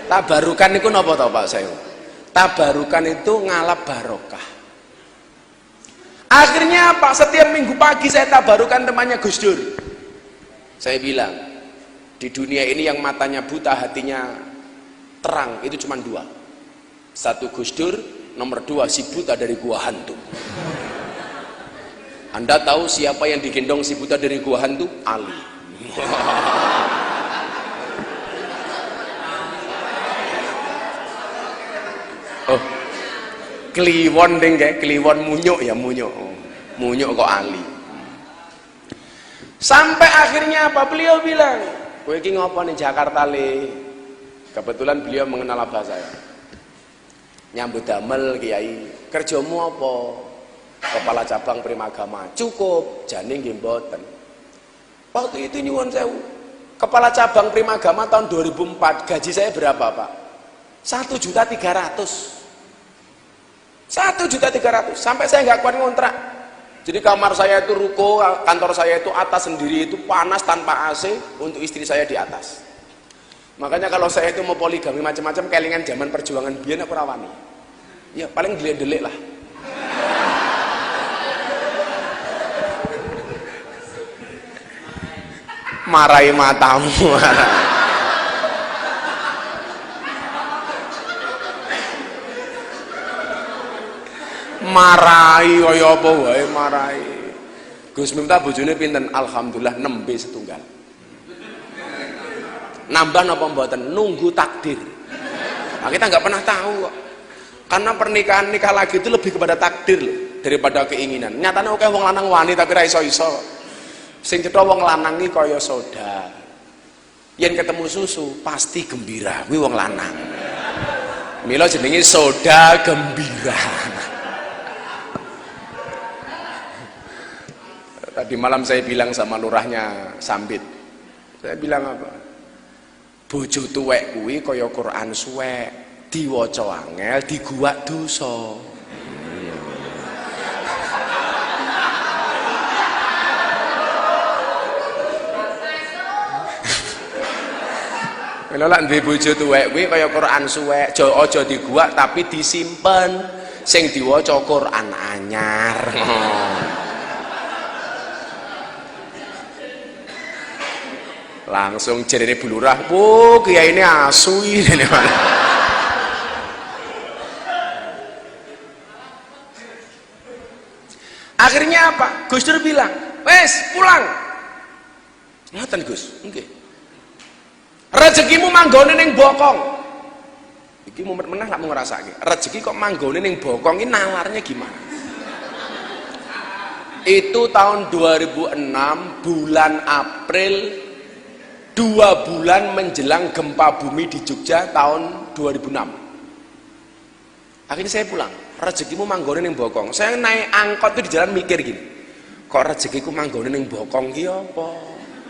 Speaker 1: Tabarukan itu napa to Pak Sayo? Tabarukan itu ngalap barokah. Akhirnya Pak, setiap minggu pagi saya tabarukan temannya Gus Dur. Saya bilang, di dunia ini yang matanya buta, hatinya terang, itu cuma dua. Satu Gus Dur, nomor dua si buta dari gua hantu. Anda tahu siapa yang digendong si buta dari gua hantu? Ali. Oh, kliwon deng kayak kliwon munyuk ya munyuk. Munyuk kok Ali. Sampai akhirnya apa? Beliau bilang, kowe iki ngopo ning Jakarta le? Kebetulan beliau mengenal abah saya. Nyambut damel kiai, kerjamu apa? Kepala cabang Primagama. Cukup, jane nggih mboten. Waktu itu nyuwun sewu. Kepala cabang Primagama tahun 2004, gaji saya berapa, Pak? 1.300.000. 1.300.000 sampai saya nggak kuat ngontrak. Jadi kamar saya itu ruko, kantor saya itu atas sendiri, itu panas tanpa AC, untuk istri saya di atas. Makanya kalau saya itu mau poligami macam-macam kelingan zaman perjuangan biyen aku rawani. Ya paling delik-delik lah. Marahi matamu. Marahi kaya apa wae marahi. Gus Miftah bojone pinten? Alhamdulillah nembe setunggal. Nambah napa mboten? Nunggu takdir. Nah, kita nggak pernah tahu kok. Karena pernikahan nikah lagi itu lebih kepada takdir loh, daripada keinginan. Nyatanya oke wong lanang wani tapi ra iso-iso. Sing cetha wong lanang iki kaya soda. Yen ketemu susu pasti gembira, kuwi wong lanang. Mila jenenge soda gembira. Tadi malam saya bilang sama lurahnya Sambit, saya bilang apa? Bojo tuwek kuwi kaya Quran suwek, diwaca angel, diguwak dosa. Kalau lak duwe bojo tuwek kuwi kaya Quran suwek, aja diguwak tapi disimpen. Sing diwaca Quran anyar. Langsung jarene bulurah, "Oh, kiai ini asu ini." Akhirnya apa? Gus Dur bilang, "Wes, pulang." Ngoten Gus, nggih. Rezekimu manggone ning bokong. Iki mumet meneh lak mau ngrasake. Rezeki kok manggone ning bokong iki nalarnya gimana? Itu tahun 2006 bulan April, 2 bulan menjelang gempa bumi di Jogja tahun 2006. Akhirnya saya pulang. Rezekimu manggone ning bokong. Saya naik angkot itu di jalan mikir gini, kok rezekiku manggone ning bokong ki apa?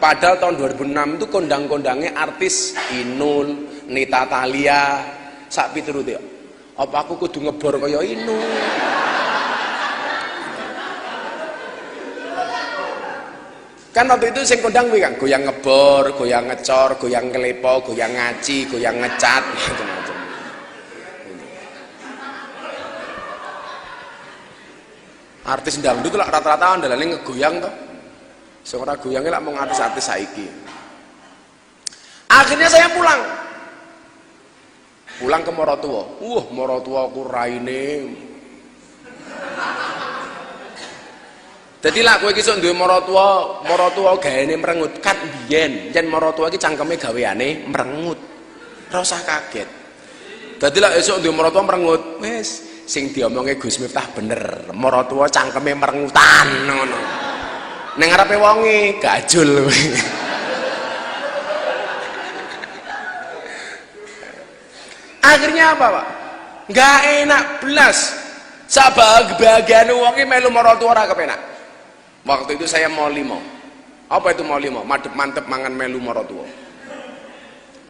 Speaker 1: Padahal tahun 2006 itu kondang-kondangnya artis Inul, Nita Thalia, sak piturute. Apa aku kudu ngebor kaya Inul? Kan waktu itu sing kondang kuwi kan goyang ngebor, goyang ngecor, goyang kelepo, goyang ngaci, goyang ngecat, macam-macam. Artis dangdut lah rata-rata andalane ngegoyang toh. Sing ora goyange lak mung artis-artis saiki. Akhirnya saya pulang. Pulang ke Morotuwa. Morotuwa ku raine. Dadi lak kowe iki sok duwe Morotuwa gaene mrengut kan biyen. Yen Morotuwa iki cangkeme gaweane mrengut. Ora usah kaget. Dadi lak esuk duwe Morotuwa mrengut, wis sing diomonge Gus Miftah bener. Morotuwa cangkeme merengutan ngono. Ning ngarepe wonge gajul. Akhirnya apa, Pak? Nggak enak belas. Sabag-bagian wonge melu Morotuwa ora kepenak. Waktu itu saya mau limo. Apa itu mau limo? Madep-mantep mangan melu Morotuwa.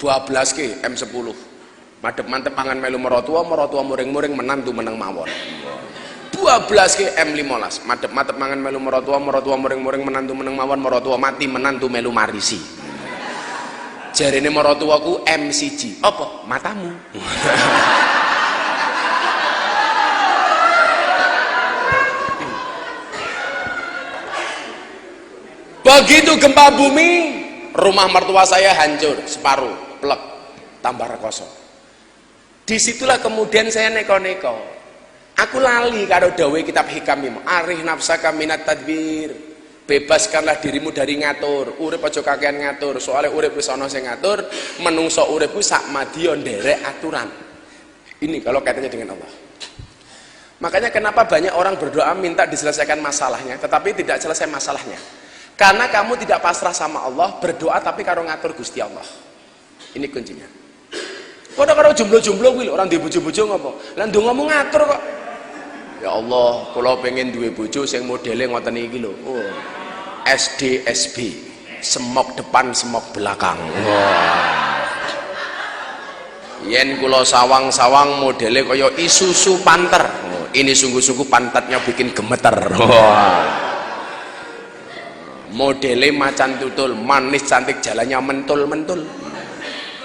Speaker 1: 12K M10. Madep-mantep mangan melu Morotuwa muring-muring menantu meneng mawon. 12K M15. Madep-mantep mangan melu Morotuwa muring-muring menantu meneng mawon, Morotuwa mati menantu melu marisi. Jarine Morotuwaku M1. Apa? Matamu. Begitu gempa bumi, rumah mertua saya hancur separuh, plek, tambah rekoso. Disitulah kemudian saya neko-neko. Aku lali karo dawuh kitab hikam ini. Arih nafsaka minat tadbir. Bebaskanlah dirimu dari ngatur. Urip aja kakean ngatur. Soalnya urip wis ana sing ngatur, menungso urip ku sak madya nderek aturan. Ini kalau kaitannya dengan Allah. Makanya kenapa banyak orang berdoa minta diselesaikan masalahnya, tetapi tidak selesai masalahnya. Karena kamu tidak pasrah sama Allah, berdoa tapi karo ngatur Gusti Allah. Ini kuncinya. Kok karo jomblo-jomblo kuwi lho, orang duwe bojo-bojo ngopo? Lah ndongamu ngatur kok. Ya Allah, kula pengen duwe bojo sing modele ngoten iki lho. Oh. SDSB. Semok depan, semok belakang. Wah. Yen kula sawang-sawang modele kaya Isuzu Panther. Oh, ini sungguh-sungguh pantatnya bikin gemeter. Wah. Modele macan tutul, manis cantik jalannya mentul-mentul.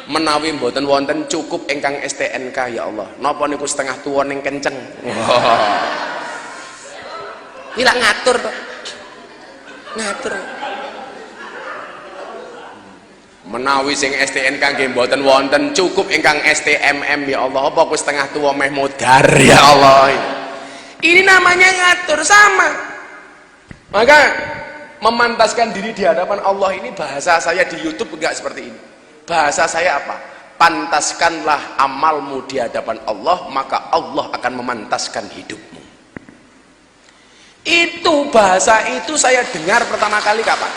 Speaker 1: Menawi mboten wonten cukup ingkang STNK ya Allah. Napa niku setengah tuwa ning kenceng. Iki lak ngatur to. Ngatur. Menawi sing STNK nggih mboten wonten cukup ingkang STMM ya Allah. Apa kuwi setengah tuwa meh modar ya Allah. Ini namanya ngatur sama. Maka memantaskan diri di hadapan Allah ini bahasa saya di YouTube enggak seperti ini. Bahasa saya apa? Pantaskanlah amalmu di hadapan Allah, maka Allah akan memantaskan hidupmu. Itu bahasa itu saya dengar pertama kali kapan?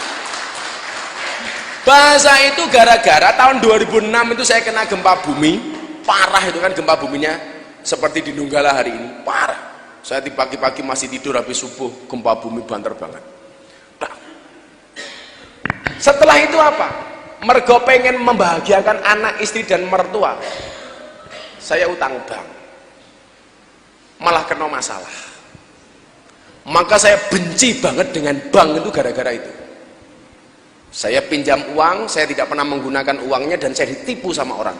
Speaker 1: Bahasa itu gara-gara tahun 2006 itu saya kena gempa bumi. Parah itu kan gempa buminya, seperti di Donggala hari ini. Parah. Saya di pagi-pagi masih tidur habis subuh, gempa bumi banter banget. Setelah itu apa? Mergo pengen membahagiakan anak, istri dan mertua, saya utang bank, malah kena masalah. Maka saya benci banget dengan bank itu gara-gara itu. Saya pinjam uang, saya tidak pernah menggunakan uangnya dan saya ditipu sama orang.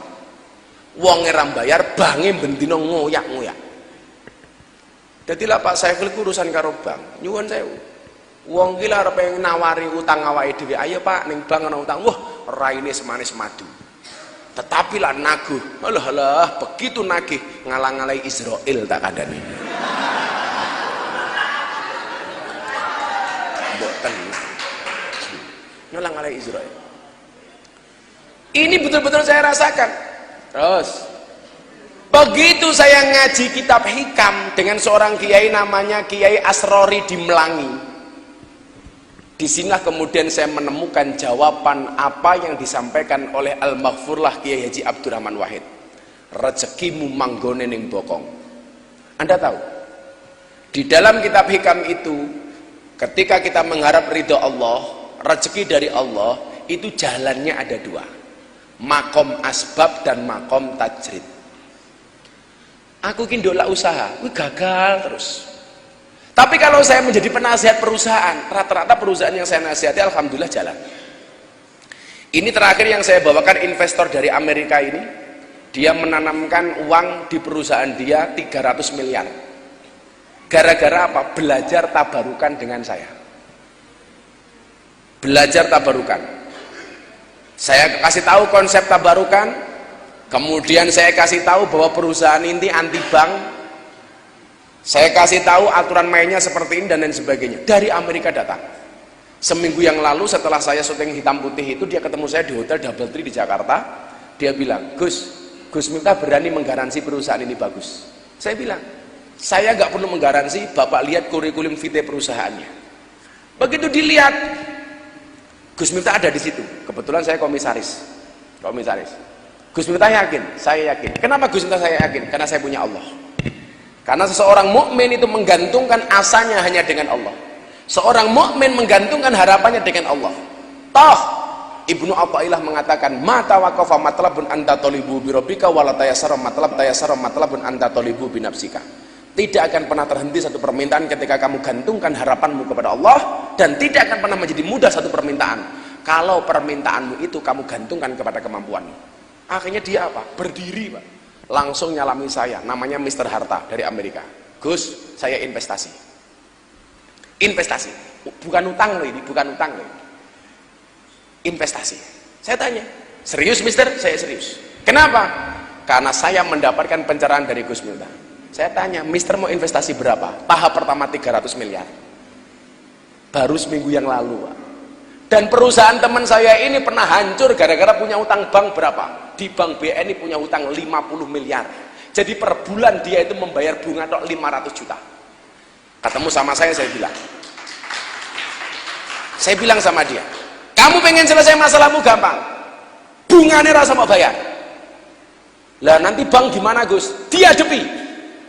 Speaker 1: Wongnya ram bayar, banknya bentino ngoyak-ngoyak. Jadilah Pak Saiful urusan karo bank, nyuwun sewu. Wong ki arep nawari utang awake dhewe, ayo Pak ning bank ana utang. Wah, raine semanis madu. Tetapi lah naguh. Alah, begitu nagih ngalang-alai Israel tak kandhani. Mbok tenang. Ngalang-alai Israel. Ini betul-betul saya rasakan. Terus begitu saya ngaji kitab hikam dengan seorang kiai namanya Kiai Asrori di Melangi, disinilah kemudian saya menemukan jawaban apa yang disampaikan oleh Al-Maghfurlah Kiai Haji Abdurrahman Wahid. Rezekimu manggone ning bokong. Anda tahu, di dalam kitab hikam itu, ketika kita mengharap ridho Allah, rezeki dari Allah, itu jalannya ada dua, makom asbab dan makom tajrid. Aku kindola usaha, gagal terus. Tapi kalau saya menjadi penasihat perusahaan, rata-rata perusahaan yang saya nasihati alhamdulillah jalan. Ini terakhir yang saya bawakan investor dari Amerika ini, dia menanamkan uang di perusahaan dia 300 miliar. Gara-gara apa? Belajar tabarukan dengan saya. Belajar tabarukan. Saya kasih tahu konsep tabarukan, kemudian saya kasih tahu bahwa perusahaan ini anti bank. Saya kasih tahu aturan mainnya seperti ini dan lain sebagainya. Dari Amerika datang. Seminggu yang lalu setelah saya syuting Hitam Putih itu, dia ketemu saya di Hotel Double Tree di Jakarta. Dia bilang, Gus Miftah berani menggaransi perusahaan ini bagus. Saya bilang, saya nggak perlu menggaransi, Bapak lihat kurikulum vitae perusahaannya. Begitu dilihat, Gus Miftah ada di situ. Kebetulan saya komisaris. Gus Miftah yakin, saya yakin. Kenapa Gus Miftah saya yakin? Karena saya punya Allah. Karena seseorang mukmin itu menggantungkan asanya hanya dengan Allah. Seorang mukmin menggantungkan harapannya dengan Allah. Toh Ibnu Athaillah mengatakan, mata waqafa matlabun anta tolibu bi rabbika wala tayassara matlabun anta tolibu bi nafsika. Tidak akan pernah terhenti satu permintaan ketika kamu gantungkan harapanmu kepada Allah, dan tidak akan pernah menjadi mudah satu permintaan kalau permintaanmu itu kamu gantungkan kepada kemampuanmu. Akhirnya dia apa? Berdiri, Pak. Langsung nyalami saya, namanya Mr. Harta dari Amerika. Gus, saya investasi. Investasi. Bukan utang loh ini, bukan utang loh. Investasi. Saya tanya, serius mister? Saya serius. Kenapa? Karena saya mendapatkan pencerahan dari Gus Miftah. Saya tanya, mister mau investasi berapa? Tahap pertama 300 miliar. Baru seminggu yang lalu, Pak. Dan perusahaan teman saya ini pernah hancur gara-gara punya utang bank berapa? Di bank BNI punya utang 50 miliar. Jadi per bulan dia itu membayar bunga tok 500 juta. Ketemu sama saya bilang. Saya bilang sama dia, kamu pengen selesai masalahmu gampang, bunganya rasa mau bayar. Lah nanti bank gimana Gus? Dihadapi,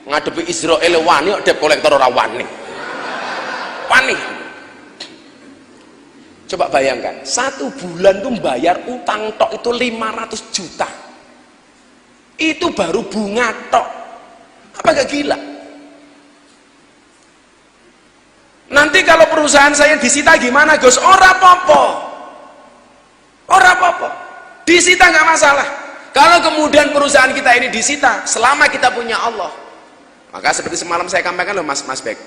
Speaker 1: ngadepi Israel wani, debt kolektor ora wani. Coba bayangkan, satu bulan tuh bayar utang tok itu 500 juta. Itu baru bunga tok. Apa gak gila? Nanti kalau perusahaan saya disita gimana Gus? Ora apa-apa. Disita nggak masalah. Kalau kemudian perusahaan kita ini disita, selama kita punya Allah, maka seperti semalam saya sampaikan loh Mas Bek,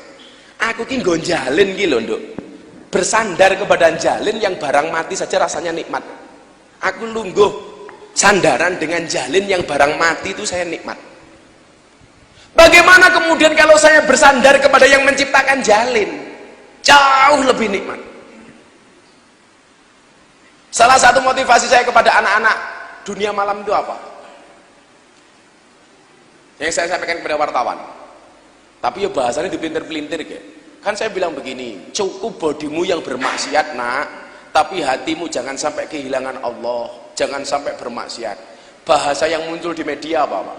Speaker 1: aku ki gonjalin ki lho nduk, bersandar kepada jalin yang barang mati saja rasanya nikmat. Aku lungguh sandaran dengan jalin yang barang mati itu saya nikmat. Bagaimana kemudian kalau saya bersandar kepada yang menciptakan jalin? Jauh lebih nikmat. Salah satu motivasi saya kepada anak-anak dunia malam itu apa? Yang saya sampaikan kepada wartawan. Tapi ya bahasanya dipelintir-pelintir kayak. Kan saya bilang begini, cukup bodimu yang bermaksiat nak, tapi hatimu jangan sampai kehilangan Allah, jangan sampai bermaksiat. Bahasa yang muncul di media apa Pak?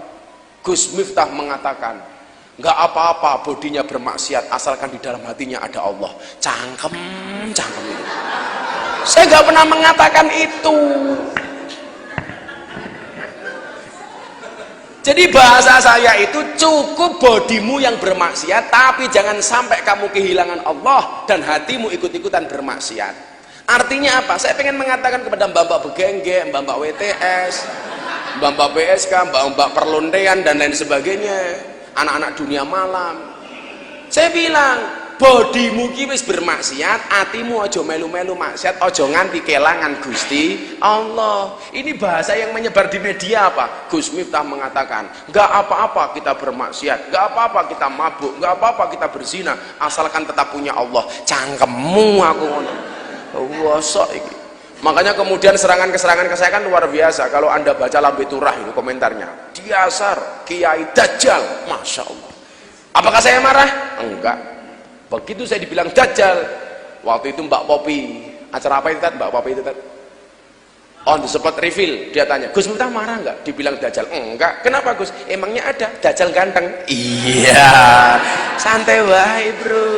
Speaker 1: Gus Miftah mengatakan, nggak apa-apa bodinya bermaksiat asalkan di dalam hatinya ada Allah. Cangkem itu. Saya nggak pernah mengatakan itu. Jadi bahasa saya itu cukup bodimu yang bermaksiat, tapi jangan sampai kamu kehilangan Allah dan hatimu ikut-ikutan bermaksiat. Artinya apa? Saya pengen mengatakan kepada mbak-mbak begengge, mbak-mbak WTS, mbak-mbak PSK, mbak-mbak perlontean dan lain sebagainya, anak-anak dunia malam. Saya bilang, bodimu ki wis bermaksiat, atimu ojo melu-melu maksiat, ojo nganti kelangan Gusti Allah. Ini bahasa yang menyebar di media apa? Gus Miftah mengatakan, nggak apa-apa kita bermaksiat, nggak apa-apa kita mabuk, nggak apa-apa kita berzina, asalkan tetap punya Allah. Cangkemmu aku ngono. Wosok iki. Makanya kemudian serangan-keserangan ke saya kan luar biasa. Kalau Anda baca Lambe Turah itu komentarnya, Diasar, Kiai Dajjal, Masya Allah. Apakah saya marah? Enggak. Begitu saya dibilang Dajjal, waktu itu Mbak Popi, acara apa itu Mbak Popi itu on the spot reveal, dia tanya, Gus Miftah marah enggak? Dibilang Dajjal. Enggak. Kenapa Gus? Emangnya ada Dajjal ganteng? Iya, santai wae bro.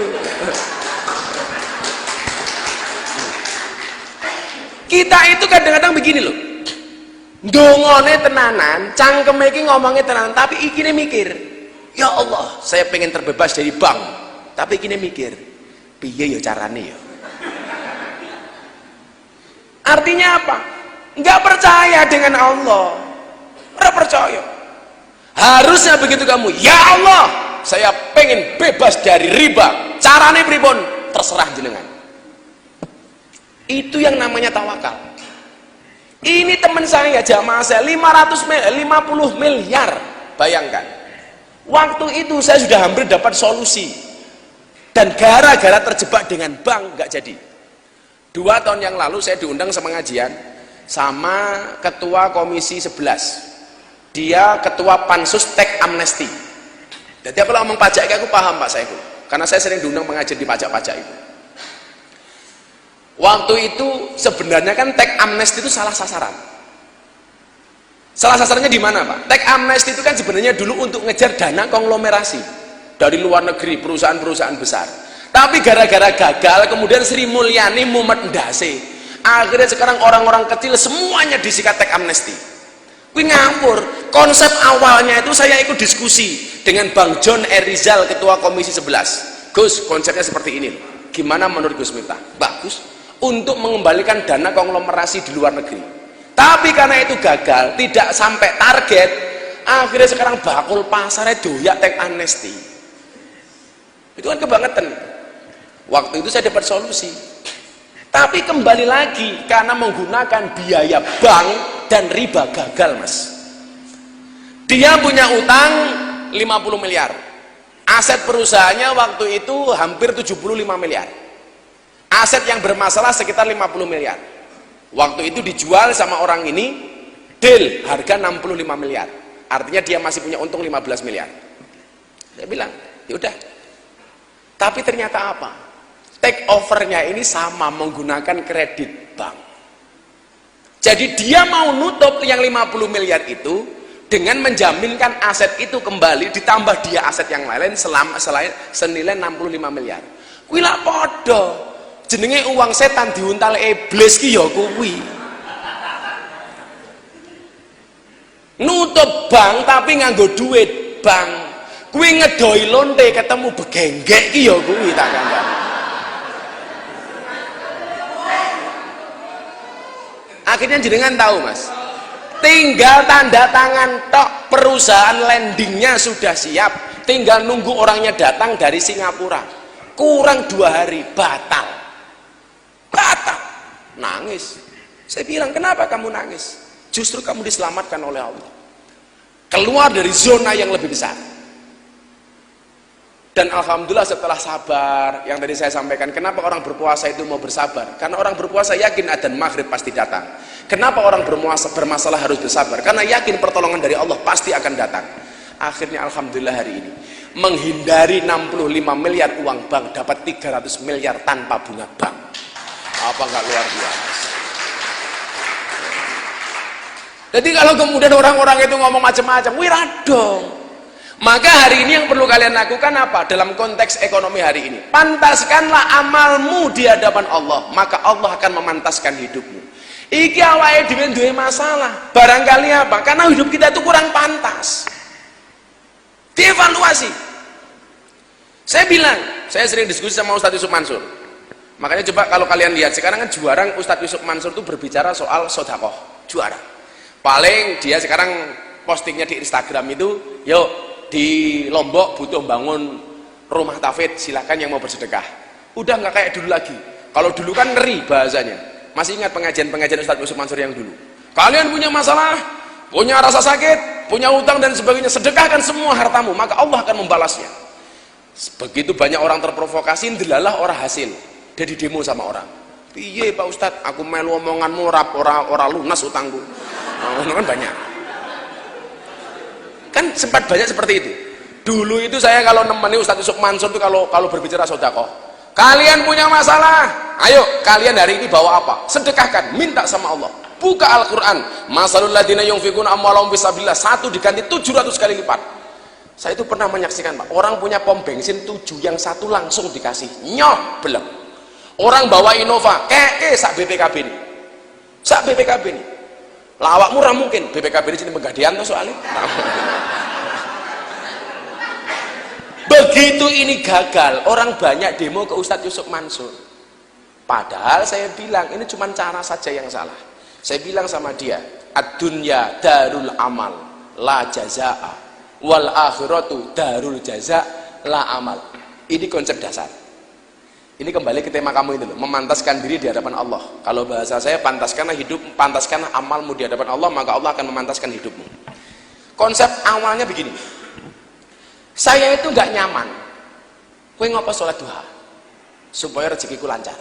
Speaker 1: Kita itu kadang-kadang begini loh, ndongone tenanan, cangkeme iki ngomongnya tenanan, tapi ikine mikir, ya Allah, saya pengen terbebas dari bank, tapi ikine mikir, piye ya carane ya. Artinya apa? Nggak percaya dengan Allah, nggak percaya. Harusnya begitu kamu, ya Allah, saya pengen bebas dari riba, carane pripun? Terserah jenengan. Itu yang namanya tawakal. Ini teman saya, jamaah saya 50 miliar, bayangkan. Waktu itu saya sudah hampir dapat solusi, dan gara-gara terjebak dengan bank nggak jadi. 2 tahun yang lalu saya diundang sama pengajian sama ketua komisi 11. Dia ketua pansus teks amnesti. Jadi kalau ngomong pajak aku paham Pak Saiful, karena saya sering diundang pengajian di pajak-pajak itu. Waktu itu sebenarnya kan teks amnesti itu salah sasaran. Salah sasarannya di mana Pak? Teks amnesti itu kan sebenarnya dulu untuk ngejar dana konglomerasi dari luar negeri, perusahaan-perusahaan besar. Tapi gara-gara gagal, kemudian Sri Mulyani mumet ndase. Akhirnya sekarang orang-orang kecil semuanya disikat teks amnesti. Kuwi ngawur. Konsep awalnya itu saya ikut diskusi dengan Bang John R. Rizal, ketua komisi 11. Gus, konsepnya seperti ini. Gimana menurut Gus Miftah? Bagus. Untuk mengembalikan dana konglomerasi di luar negeri, tapi karena itu gagal, tidak sampai target, akhirnya sekarang bakul pasarnya doyak teks amnesti. Itu kan kebangetan. Waktu itu saya dapat solusi, tapi kembali lagi karena menggunakan biaya bank dan riba gagal mas. Dia punya utang 50 miliar, aset perusahaannya waktu itu hampir 75 miliar. Aset yang bermasalah sekitar 50 miliar. Waktu itu dijual sama orang ini, deal harga 65 miliar. Artinya dia masih punya untung 15 miliar. Saya bilang, yaudah. Tapi ternyata apa? Take overnya ini sama menggunakan kredit bank. Jadi dia mau nutup yang 50 miliar itu dengan menjaminkan aset itu kembali, ditambah dia aset yang lain selain senilai 65 miliar. Kuwi lak padha. Jenenge uang setan diuntal iblis ki ya kuwi. Nutup bank tapi nganggo duit bank. Kuwi ngedoi lonte ketemu begenggek ki ya kuwi tak kandhani. Akhirnya jenengan tahu mas, tinggal tanda tangan tok, perusahaan landingnya sudah siap, tinggal nunggu orangnya datang dari Singapura. Kurang 2 hari batal. Nangis. Saya bilang, kenapa kamu nangis? Justru kamu diselamatkan oleh Allah, keluar dari zona yang lebih besar. Dan alhamdulillah setelah sabar, yang tadi saya sampaikan, kenapa orang berpuasa itu mau bersabar? Karena orang berpuasa yakin adzan maghrib pasti datang. Kenapa orang bermasalah harus bersabar? Karena yakin pertolongan dari Allah pasti akan datang. Akhirnya alhamdulillah hari ini menghindari 65 miliar uang bank, dapat 300 miliar tanpa bunga bank. Apa nggak luar biasa? Jadi kalau kemudian orang-orang itu ngomong macam-macam, wiradong. Maka hari ini yang perlu kalian lakukan apa? Dalam konteks ekonomi hari ini, pantaskanlah amalmu di hadapan Allah, maka Allah akan memantaskan hidupmu. Iki awake dhewe duwe masalah, barangkali apa? Karena hidup kita itu kurang pantas. Dievaluasi. Saya bilang, saya sering diskusi sama Ustadz Yusuf Mansur. Makanya coba kalau kalian lihat sekarang kan juara Ustadz Yusuf Mansur itu berbicara soal sedekah, juara. Paling dia sekarang postingnya di Instagram itu, yuk di Lombok butuh bangun rumah tafid, silakan yang mau bersedekah. Udah nggak kayak dulu lagi. Kalau dulu kan ngeri bahasanya. Masih ingat pengajian-pengajian Ustadz Yusuf Mansur yang dulu? Kalian punya masalah, punya rasa sakit, punya utang dan sebagainya, sedekahkan semua hartamu, maka Allah akan membalasnya. Begitu banyak orang terprovokasi, delalah orang hasil. Dia di demo sama orang, Piye Pak Ustadz, aku melu omonganmu ora lunas utangku. Kan banyak. Kan sempat banyak seperti itu. Dulu itu saya kalau nemeni Ustadz Yusuf Mansur itu kalau berbicara sedekah, kalian punya masalah, ayo kalian hari ini bawa apa? Sedekahkan, minta sama Allah. Buka Al-Quran, masalul ladina yunfikuna amwalahum fisabilillah, 1 diganti 700 kali lipat. Saya itu pernah menyaksikan Pak, orang punya pom bensin 7, yang 1 langsung dikasih, nyoh belum. Orang bawa Innova, sak BPKB ini, sak BPKB ini. Lawak murah mungkin, BPKB ini sini Megadian tuh soalnya. Begitu ini gagal, orang banyak demo ke Ustadz Yusuf Mansur. Padahal saya bilang ini cuma cara saja yang salah. Saya bilang sama dia, ad-dunya darul amal la jazaa wal akhiratu darul jaza la amal. Ini konsep dasar. Ini kembali ke tema kamu itu loh, memantaskan diri di hadapan Allah. Kalau bahasa saya, pantaskanlah amalmu di hadapan Allah, maka Allah akan memantaskan hidupmu. Konsep awalnya begini, saya itu nggak nyaman kowe ngopo sholat duha supaya rezekiku lancar.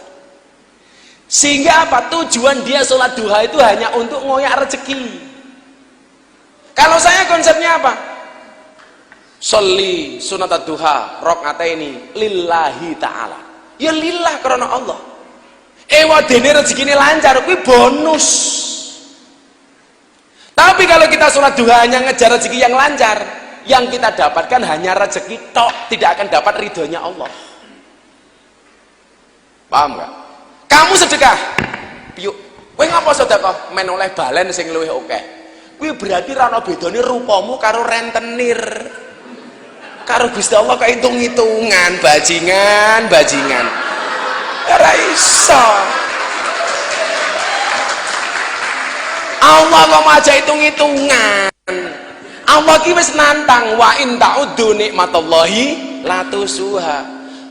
Speaker 1: Sehingga apa? Tujuan dia sholat duha itu hanya untuk ngoyak rezeki. Kalau saya konsepnya apa? Sholli sunat duha rakaataini lillahi ta'ala. Ya lillah karena Allah. Wadene rezekine lancar kuwi bonus. Tapi kalau kita sholat duha hanya ngejar rezeki yang lancar, yang kita dapatkan hanya rezeki tok, tidak akan dapat ridhonya Allah. Paham nggak? Kamu sedekah, yuk, kowe ngapa sedekah? Men oleh balen sing luwih akeh. Kuwi berarti ra ono bedane rupamu karo rentenir. Karo Gusti Allah kok hitung-hitungan, bajingan. Ora iso. Allah kok maca hitung-hitungan. Allah ki wis nantang, wa in ta'uddu nikmatallahi la tusuha.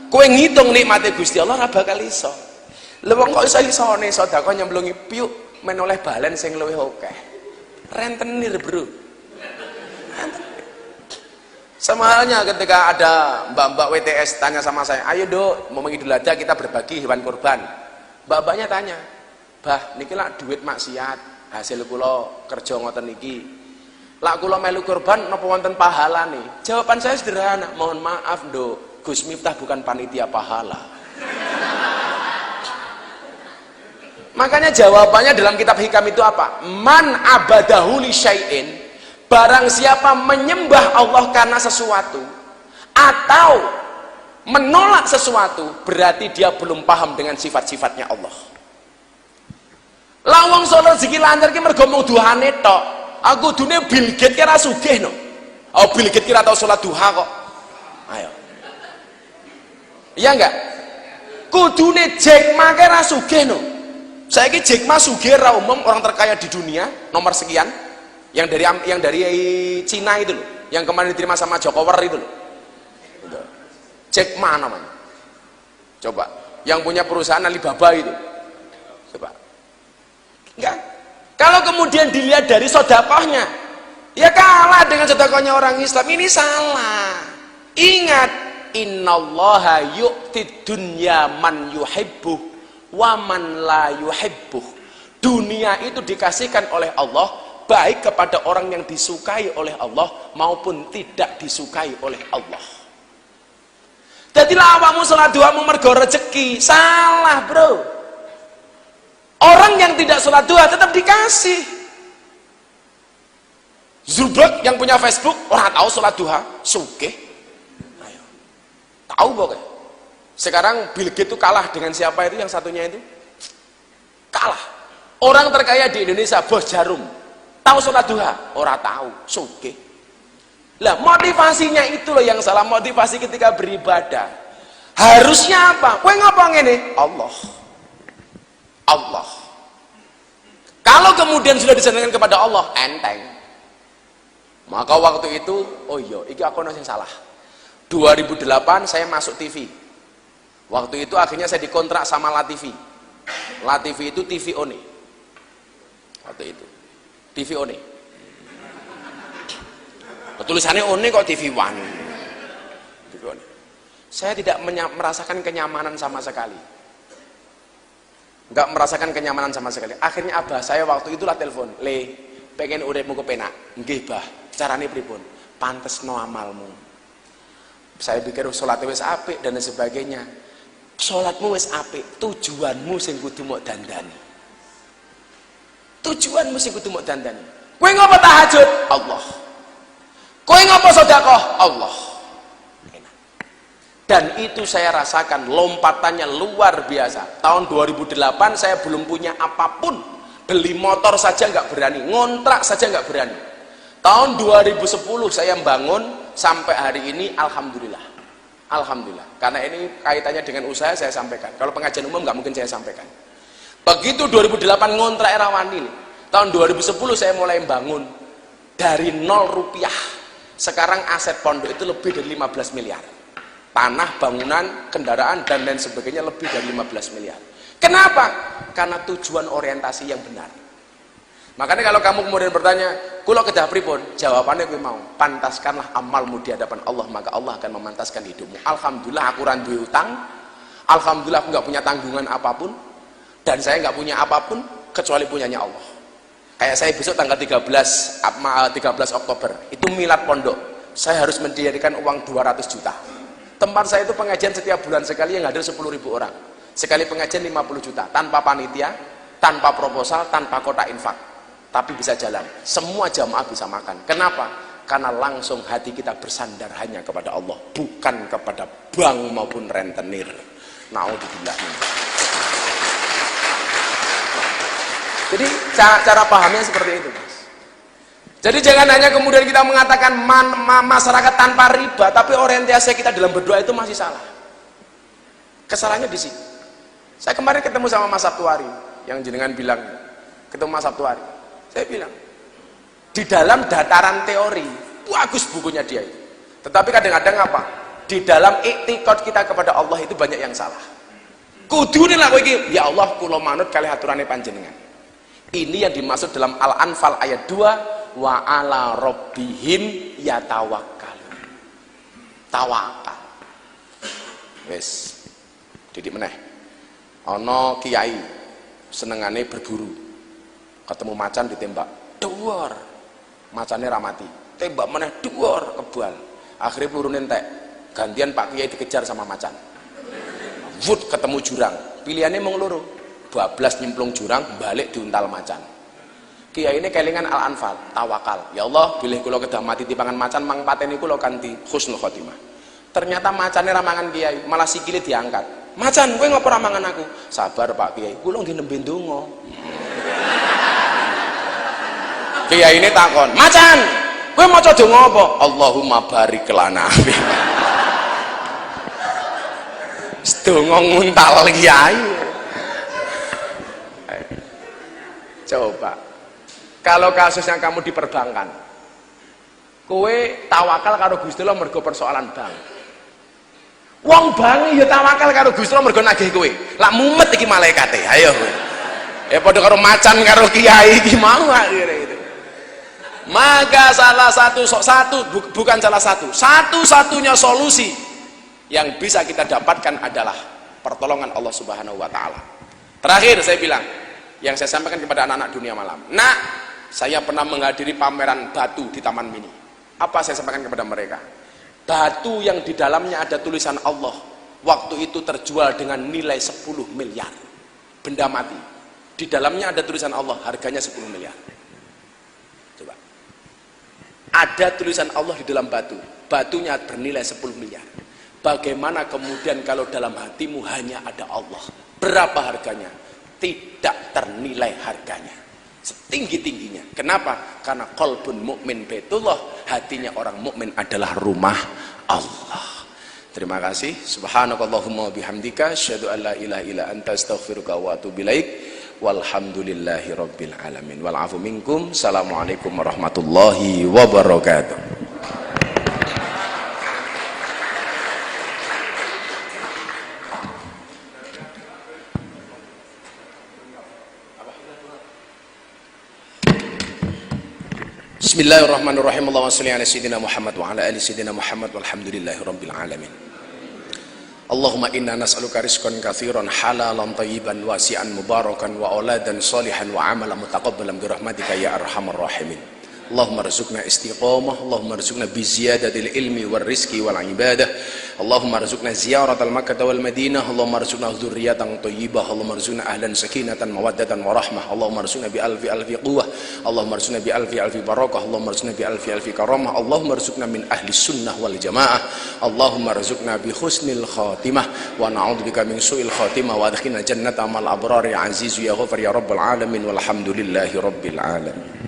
Speaker 1: Kowe ngitung nikmate Gusti Allah ora bakal iso. Lha wong kok iso-isone sedekah nyemplungi piuk men oleh balen sing luwih akeh. Rentenir, Bro. Sama halnya ketika ada mbak-mbak WTS tanya sama saya, ayo Dok, mau Idul Adha kita berbagi hewan kurban. Mbak-mbaknya tanya, bah niki lak duit maksiat, hasil kula kerja ngoten niki. Lak kula melu kurban napa wonten pahalane? Jawaban saya sederhana, mohon maaf Dok, Gus Miftah bukan panitia pahala. Makanya jawabannya dalam kitab hikam itu apa? Man abadahu li syai'in, barang siapa menyembah Allah karena sesuatu atau menolak sesuatu, berarti dia belum paham dengan sifat-sifatnya Allah. Lawang soal rezeki lancar ki mergo mung duhane tok. Aku dunia Bill Gates kira sugih no. Oh Bill Gates kira tau sholat duha kok. Ayo. Iya enggak? Kudune Jack Ma kira sugih no. Saya ki Jack Ma sugih ra umum, orang terkaya di dunia nomor sekian. Yang dari Cina itu loh, yang kemarin diterima sama Jokower itu loh. Jack Ma namanya. Coba, yang punya perusahaan Alibaba itu. Coba. Enggak. Kalau kemudian dilihat dari sedekahnya, ya kalah dengan sedekahnya orang Islam. Ini salah. Ingat, innallaha yu'tid dunya man yuhibbuh wa man la yuhibbuh. Dunia itu dikasihkan oleh Allah baik kepada orang yang disukai oleh Allah maupun tidak disukai oleh Allah. Jadi awakmu salat duhamu mergo rezeki, salah bro. Orang yang tidak salat duha tetap dikasih. Zubrek yang punya Facebook orang tahu salat duha, sugih. Ayo. Tahu pokoknya. Sekarang Bill Gates itu kalah dengan siapa itu yang satunya itu? Kalah. Orang terkaya di Indonesia, Bos Jarum. Tahu sholat duha? Orang tahu, sugih. Lah motivasinya itu loh yang salah, motivasi ketika beribadah. Harusnya apa? Kowe ngapa ngene? Allah. Kalau kemudian sudah disenangkan kepada Allah, enteng. Maka waktu itu, oh iya, iki aku yang salah. 2008 saya masuk TV. Waktu itu akhirnya saya dikontrak sama LaTV. LaTV itu TV One. Waktu itu. TV One. Tulisannya One kok TV One. TV One. Saya tidak merasakan kenyamanan sama sekali. nggak merasakan kenyamanan sama sekali. Akhirnya abah saya waktu itulah telepon, "Le, pengen uripmu kepenak." "Nggih, Bah. Carane pripun?" "Pantesno amalmu." Saya pikir salatnya wis apik dan sebagainya. Salatmu wis apik, tujuanmu sing kudu mok dandani. Tujuanmu sing kudu mok dandani. Kowe ngopo tahajud? Allah. Kowe ngopo sedekah? Allah. Enak. Dan itu saya rasakan lompatannya luar biasa. Tahun 2008 saya belum punya apapun. Beli motor saja nggak berani, ngontrak saja nggak berani. Tahun 2010 saya bangun sampai hari ini, alhamdulillah. Alhamdulillah. Karena ini kaitannya dengan usaha saya sampaikan. Kalau pengajian umum nggak mungkin saya sampaikan. Begitu 2008 ngontrak era wani. Tahun 2010 saya mulai bangun dari 0 rupiah. Sekarang aset pondok itu lebih dari 15 miliar. Tanah, bangunan, kendaraan, dan lain sebagainya lebih dari 15 miliar. Kenapa? Karena tujuan orientasi yang benar. Makanya kalau kamu kemudian bertanya, "Kulo kedah pripun?" Jawabannya gue mau, pantaskanlah amalmu di hadapan Allah, maka Allah akan memantaskan hidupmu. Alhamdulillah aku ora duwe utang. Alhamdulillah aku nggak punya tanggungan apapun. Dan saya nggak punya apapun kecuali punyanya Allah. Kayak saya besok tanggal 13 Oktober, itu milad pondok. Saya harus mendirikan uang 200 juta. Tempat saya itu pengajian setiap bulan sekali yang hadir 10.000 orang. Sekali pengajian 50 juta, tanpa panitia, tanpa proposal, tanpa kotak infak. Tapi bisa jalan. Semua jamaah bisa makan. Kenapa? Karena langsung hati kita bersandar hanya kepada Allah, bukan kepada bank maupun rentenir. Naudzubillah. Jadi cara pahamnya seperti itu, Mas. Jadi jangan hanya kemudian kita mengatakan masyarakat tanpa riba, tapi orientasi kita dalam berdoa itu masih salah. Kesalahannya di sini. Saya kemarin ketemu sama Mas Sabtuari, yang jenengan bilang, ketemu Mas Sabtuari. Saya bilang, di dalam dataran teori, bagus bukunya dia itu. Tetapi kadang-kadang apa? Di dalam iktikad kita kepada Allah itu banyak yang salah. Kudu nih lah, ya Allah, kulo manut kali aturane panjenengan. Ini yang dimaksud dalam Al-Anfal ayat 2, wa ala rabbihim yatawakkalun. Tawakal. Wes. Didik meneh. Ana kiai senengane berburu. Ketemu macan ditembak, duwar. Macane ra mati. Tembak meneh duwar kebal. Akhirnya pelurune entek. Gantian Pak Kiai dikejar sama macan. Wut ketemu jurang. Pilihannya mung loro. Bablas nyemplung jurang, balik diuntal macan. Kiai ini kelingan Al-Anfal, tawakal. Ya Allah, bilih kula kedah mati timbangan macan, mang pateni kula kanthi husnul khotimah. Ternyata macannya ramangan Kiai, malah sikile diangkat. "Macan, kowe ngopo ramangan aku?" "Sabar Pak Kiai, kula nggih nembe ndonga." Kiai ini takon, "Macan, kowe maca donga apa?" "Allahumma barik lana." Sedonga nguntal Kiai. Coba, kalau kasusnya kamu di perbankan, kowe tawakal karo Gusti Allah mergo persoalan bank. Wong bank ya tawakal karo Gusti Allah mergo nagih kowe. Lak mumet iki malaikate. Ayo kowe. Ya padha karo macan karo kiai iki mau akhire itu. Maka bukan salah satu, satu-satunya solusi yang bisa kita dapatkan adalah pertolongan Allah Subhanahu wa taala. Terakhir saya bilang, yang saya sampaikan kepada anak-anak dunia malam, "Nak, saya pernah menghadiri pameran batu di Taman Mini." Apa saya sampaikan kepada mereka? Batu yang di dalamnya ada tulisan Allah, waktu itu terjual dengan nilai 10 miliar. Benda mati. Di dalamnya ada tulisan Allah, harganya 10 miliar. Coba. Ada tulisan Allah di dalam batu. Batunya bernilai 10 miliar. Bagaimana kemudian kalau dalam hatimu hanya ada Allah? Berapa harganya? Tidak ternilai harganya, setinggi-tingginya. Kenapa? Karena qalbun mukmin baitullah, hatinya orang mukmin adalah rumah Allah. Terima kasih. Subhanakallahumma bihamdika asyhadu an la ilaha illa anta astaghfiruka wa atubu ilaik. Walhamdulillahi rabbil alamin. Wal afu minkum. Assalamualaikum warahmatullahi wabarakatuh. Bismillahirrahmanirrahim. Allahumma shalli ala sayyidina Muhammad wa ala ali sayyidina Muhammad walhamdulillahi rabbil alamin. Allahumma inna nas'aluka rizqan katsiran halalan thayyiban wasi'an mubarakan wa auladan salihan wa amalan mutaqabbalan bi rahmatika ya arhamar rahimin. Allahumma rzuqna istiqamah, Allahumma rzuqna bi ziyadatil ilmi wal rizqi wal ibadah. Allahumma rzuqna ziyaratal Makkah wal Madinah, Allahumma rzuqna dzurriyyatan thayyibah, Allahumma rzuqna ahlan sakinatan mawaddatan wa rahmah, Allahumma rzuqna bi alfi quwwah, Allahumma rzuqna bi alfi barakah, Allahumma rzuqna bi alfi karamah, Allahumma rzuqna min ahli sunnah wal jamaah, Allahumma rzuqna bi husnil khatimah wa na'udzubika min su'il khatimah wa adkhilna jannata ma'al abrari aziz ya ghafar ya rabbal alamin walhamdulillahi rabbil alamin.